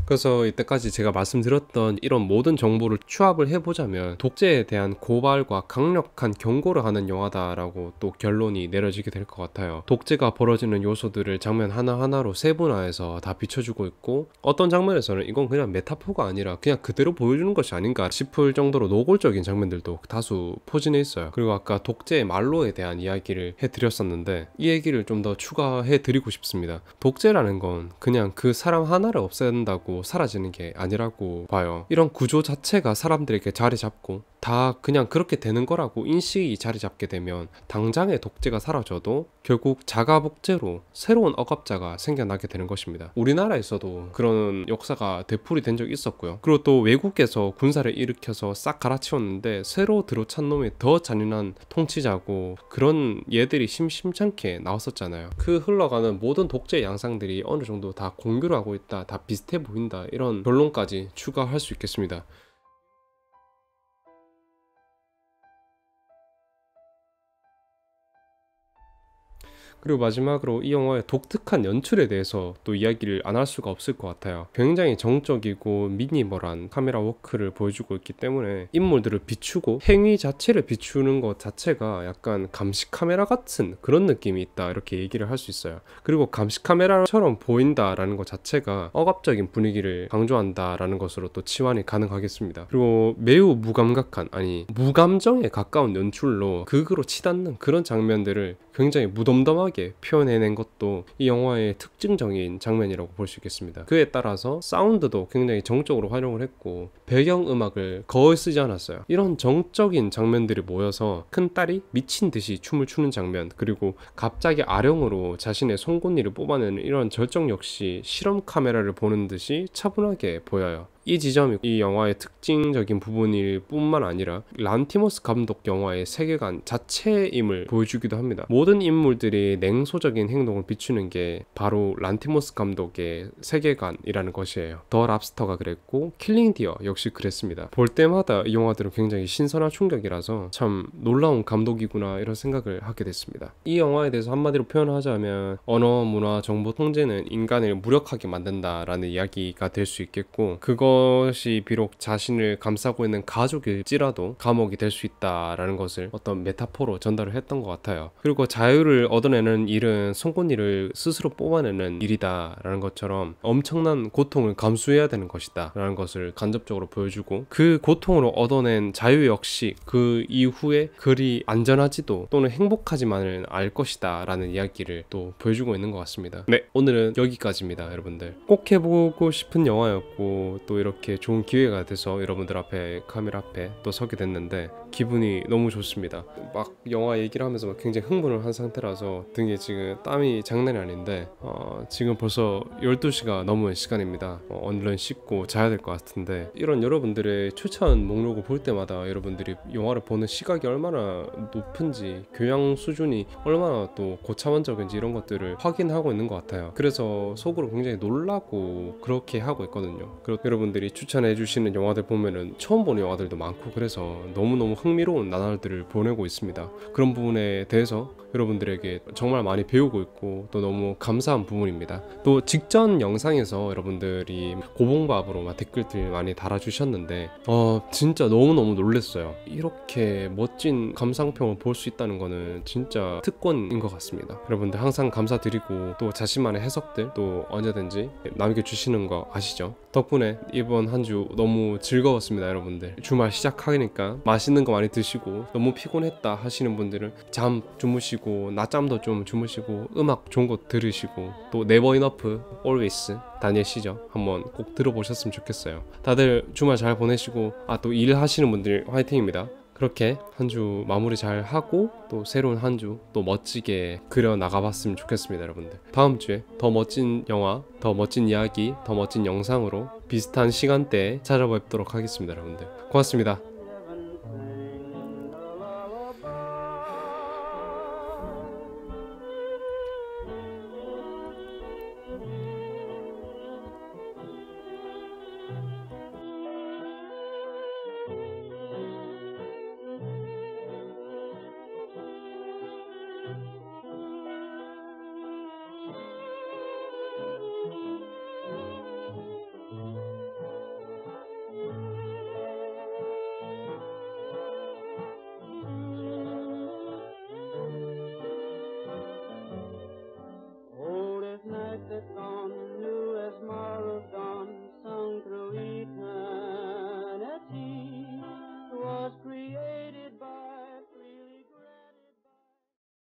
그래서 이때까지 제가 말씀드렸던 이런 모든 정보를 추합을 해보자면 독재에 대한 고발과 강력한 경고를 하는 영화다라고 또 결론이 내려지게 될 것 같아요. 독재가 벌어지는 요소들을 장면 하나하나로 세분화해서 다 비춰주고 있고, 어떤 장면에서는 이건 그냥 메타포가 아니라 그냥 그대로 보여주는 것이 아닌가 싶을 정도로 노골적인 장면들도 다수 포진해 있어요. 그리고 아까 독재의 말로에 대한 이야기를 해드렸었는데 이 얘기를 좀 더 추가해드리고 싶습니다. 독재라는 건 그냥 그 사람 하나를 없앤다고 사라지는 게 아니라고 봐요. 이런 구조 자체가 사람들에게 자리 잡고 다 그냥 그렇게 되는 거라고 인식이 자리 잡게 되면 당장의 독재가 사라져도 결국 자가 복제로 새로운 억압자가 생겨나게 되는 것입니다. 우리나라에서도 그런 역사가 되풀이 된 적이 있었고요. 그리고 또 외국에서 군사를 일으켜서 싹 갈아치웠는데 새로 들어찬 놈이 더 잔인한 통치자고 그런 예들이 심심찮게 나왔었잖아요. 그 흘러가는 모든 독재 양상들이 어느 정도 다 공유를 하고 있다, 다 비슷해 보인다, 이런 결론까지 추가할 수 있겠습니다. 그리고 마지막으로 이 영화의 독특한 연출에 대해서 또 이야기를 안 할 수가 없을 것 같아요. 굉장히 정적이고 미니멀한 카메라 워크를 보여주고 있기 때문에 인물들을 비추고 행위 자체를 비추는 것 자체가 약간 감시 카메라 같은 그런 느낌이 있다, 이렇게 얘기를 할 수 있어요. 그리고 감시 카메라처럼 보인다라는 것 자체가 억압적인 분위기를 강조한다라는 것으로 또 치환이 가능하겠습니다. 그리고 매우 무감각한, 아니 무감정에 가까운 연출로 극으로 치닫는 그런 장면들을 굉장히 무덤덤하게 표현해낸 것도 이 영화의 특징적인 장면이라고 볼 수 있겠습니다. 그에 따라서 사운드도 굉장히 정적으로 활용을 했고 배경음악을 거의 쓰지 않았어요. 이런 정적인 장면들이 모여서 큰딸이 미친 듯이 춤을 추는 장면, 그리고 갑자기 아령으로 자신의 송곳니를 뽑아내는 이런 절정 역시 실험 카메라를 보는 듯이 차분하게 보여요. 이 지점이 이 영화의 특징적인 부분일 뿐만 아니라 란티모스 감독 영화의 세계관 자체임을 보여주기도 합니다. 모든 인물들이 냉소적인 행동을 비추는 게 바로 란티모스 감독의 세계관이라는 것이에요. 더 랍스터가 그랬고 킬링 디어 역시 그랬습니다. 볼 때마다 이 영화들은 굉장히 신선한 충격이라서 참 놀라운 감독이구나, 이런 생각을 하게 됐습니다. 이 영화에 대해서 한마디로 표현하자면 언어, 문화, 정보 통제는 인간을 무력하게 만든다라는 이야기가 될 수 있겠고, 그것이 비록 자신을 감싸고 있는 가족일지라도 감옥이 될 수 있다라는 것을 어떤 메타포로 전달을 했던 것 같아요. 그리고 자유를 얻어내는 일은 송곳니를 스스로 뽑아내는 일이다라는 것처럼 엄청난 고통을 감수해야 되는 것이다 라는 것을 간접적으로 보여주고, 그 고통으로 얻어낸 자유 역시 그 이후에 그리 안전하지도 또는 행복하지만을 알 것이다 라는 이야기를 또 보여주고 있는 것 같습니다. 네, 오늘은 여기까지입니다. 여러분들 꼭 해보고 싶은 영화였고 또 이렇게 좋은 기회가 돼서 여러분들 앞에, 카메라 앞에 또 서게 됐는데 기분이 너무 좋습니다. 막 영화 얘기를 하면서 막 굉장히 흥분을 한 상태라서 등에 지금 땀이 장난이 아닌데 지금 벌써 12시가 넘은 시간입니다. 얼른 씻고 자야 될 것 같은데, 이런 여러분들의 추천 목록을 볼 때마다 여러분들이 영화를 보는 시각이 얼마나 높은지, 교양 수준이 얼마나 또 고차원적인지 이런 것들을 확인하고 있는 것 같아요. 그래서 속으로 굉장히 놀라고 그렇게 하고 있거든요. 그리고 여러분들이 추천해 주시는 영화들 보면은 처음 보는 영화들도 많고, 그래서 너무너무 흥미로운 나날들을 보내고 있습니다. 그런 부분에 대해서 여러분들에게 정말 많이 배우고 있고 또 너무 감사한 부분입니다. 또 직전 영상에서 여러분들이 고봉밥으로 막 댓글들 많이 달아주셨는데 진짜 너무너무 놀랐어요. 이렇게 멋진 감상평을 볼 수 있다는 거는 진짜 특권인 것 같습니다. 여러분들 항상 감사드리고 또 자신만의 해석들 또 언제든지 남겨주시는 거 아시죠? 덕분에 이번 한 주 너무 즐거웠습니다. 여러분들 주말 시작하니까 맛있는 거 많이 드시고, 너무 피곤했다 하시는 분들은 잠 주무시고 낮잠도 좀 주무시고 음악 좋은 거 들으시고 또 네버 이너프 always 다니시죠? 한번 꼭 들어보셨으면 좋겠어요. 다들 주말 잘 보내시고 또 일하시는 분들 화이팅입니다. 그렇게 한 주 마무리 잘 하고 또 새로운 한 주 또 멋지게 그려 나가봤으면 좋겠습니다. 여러분들 다음 주에 더 멋진 영화, 더 멋진 이야기, 더 멋진 영상으로 비슷한 시간대에 찾아뵙도록 하겠습니다. 여러분들 고맙습니다.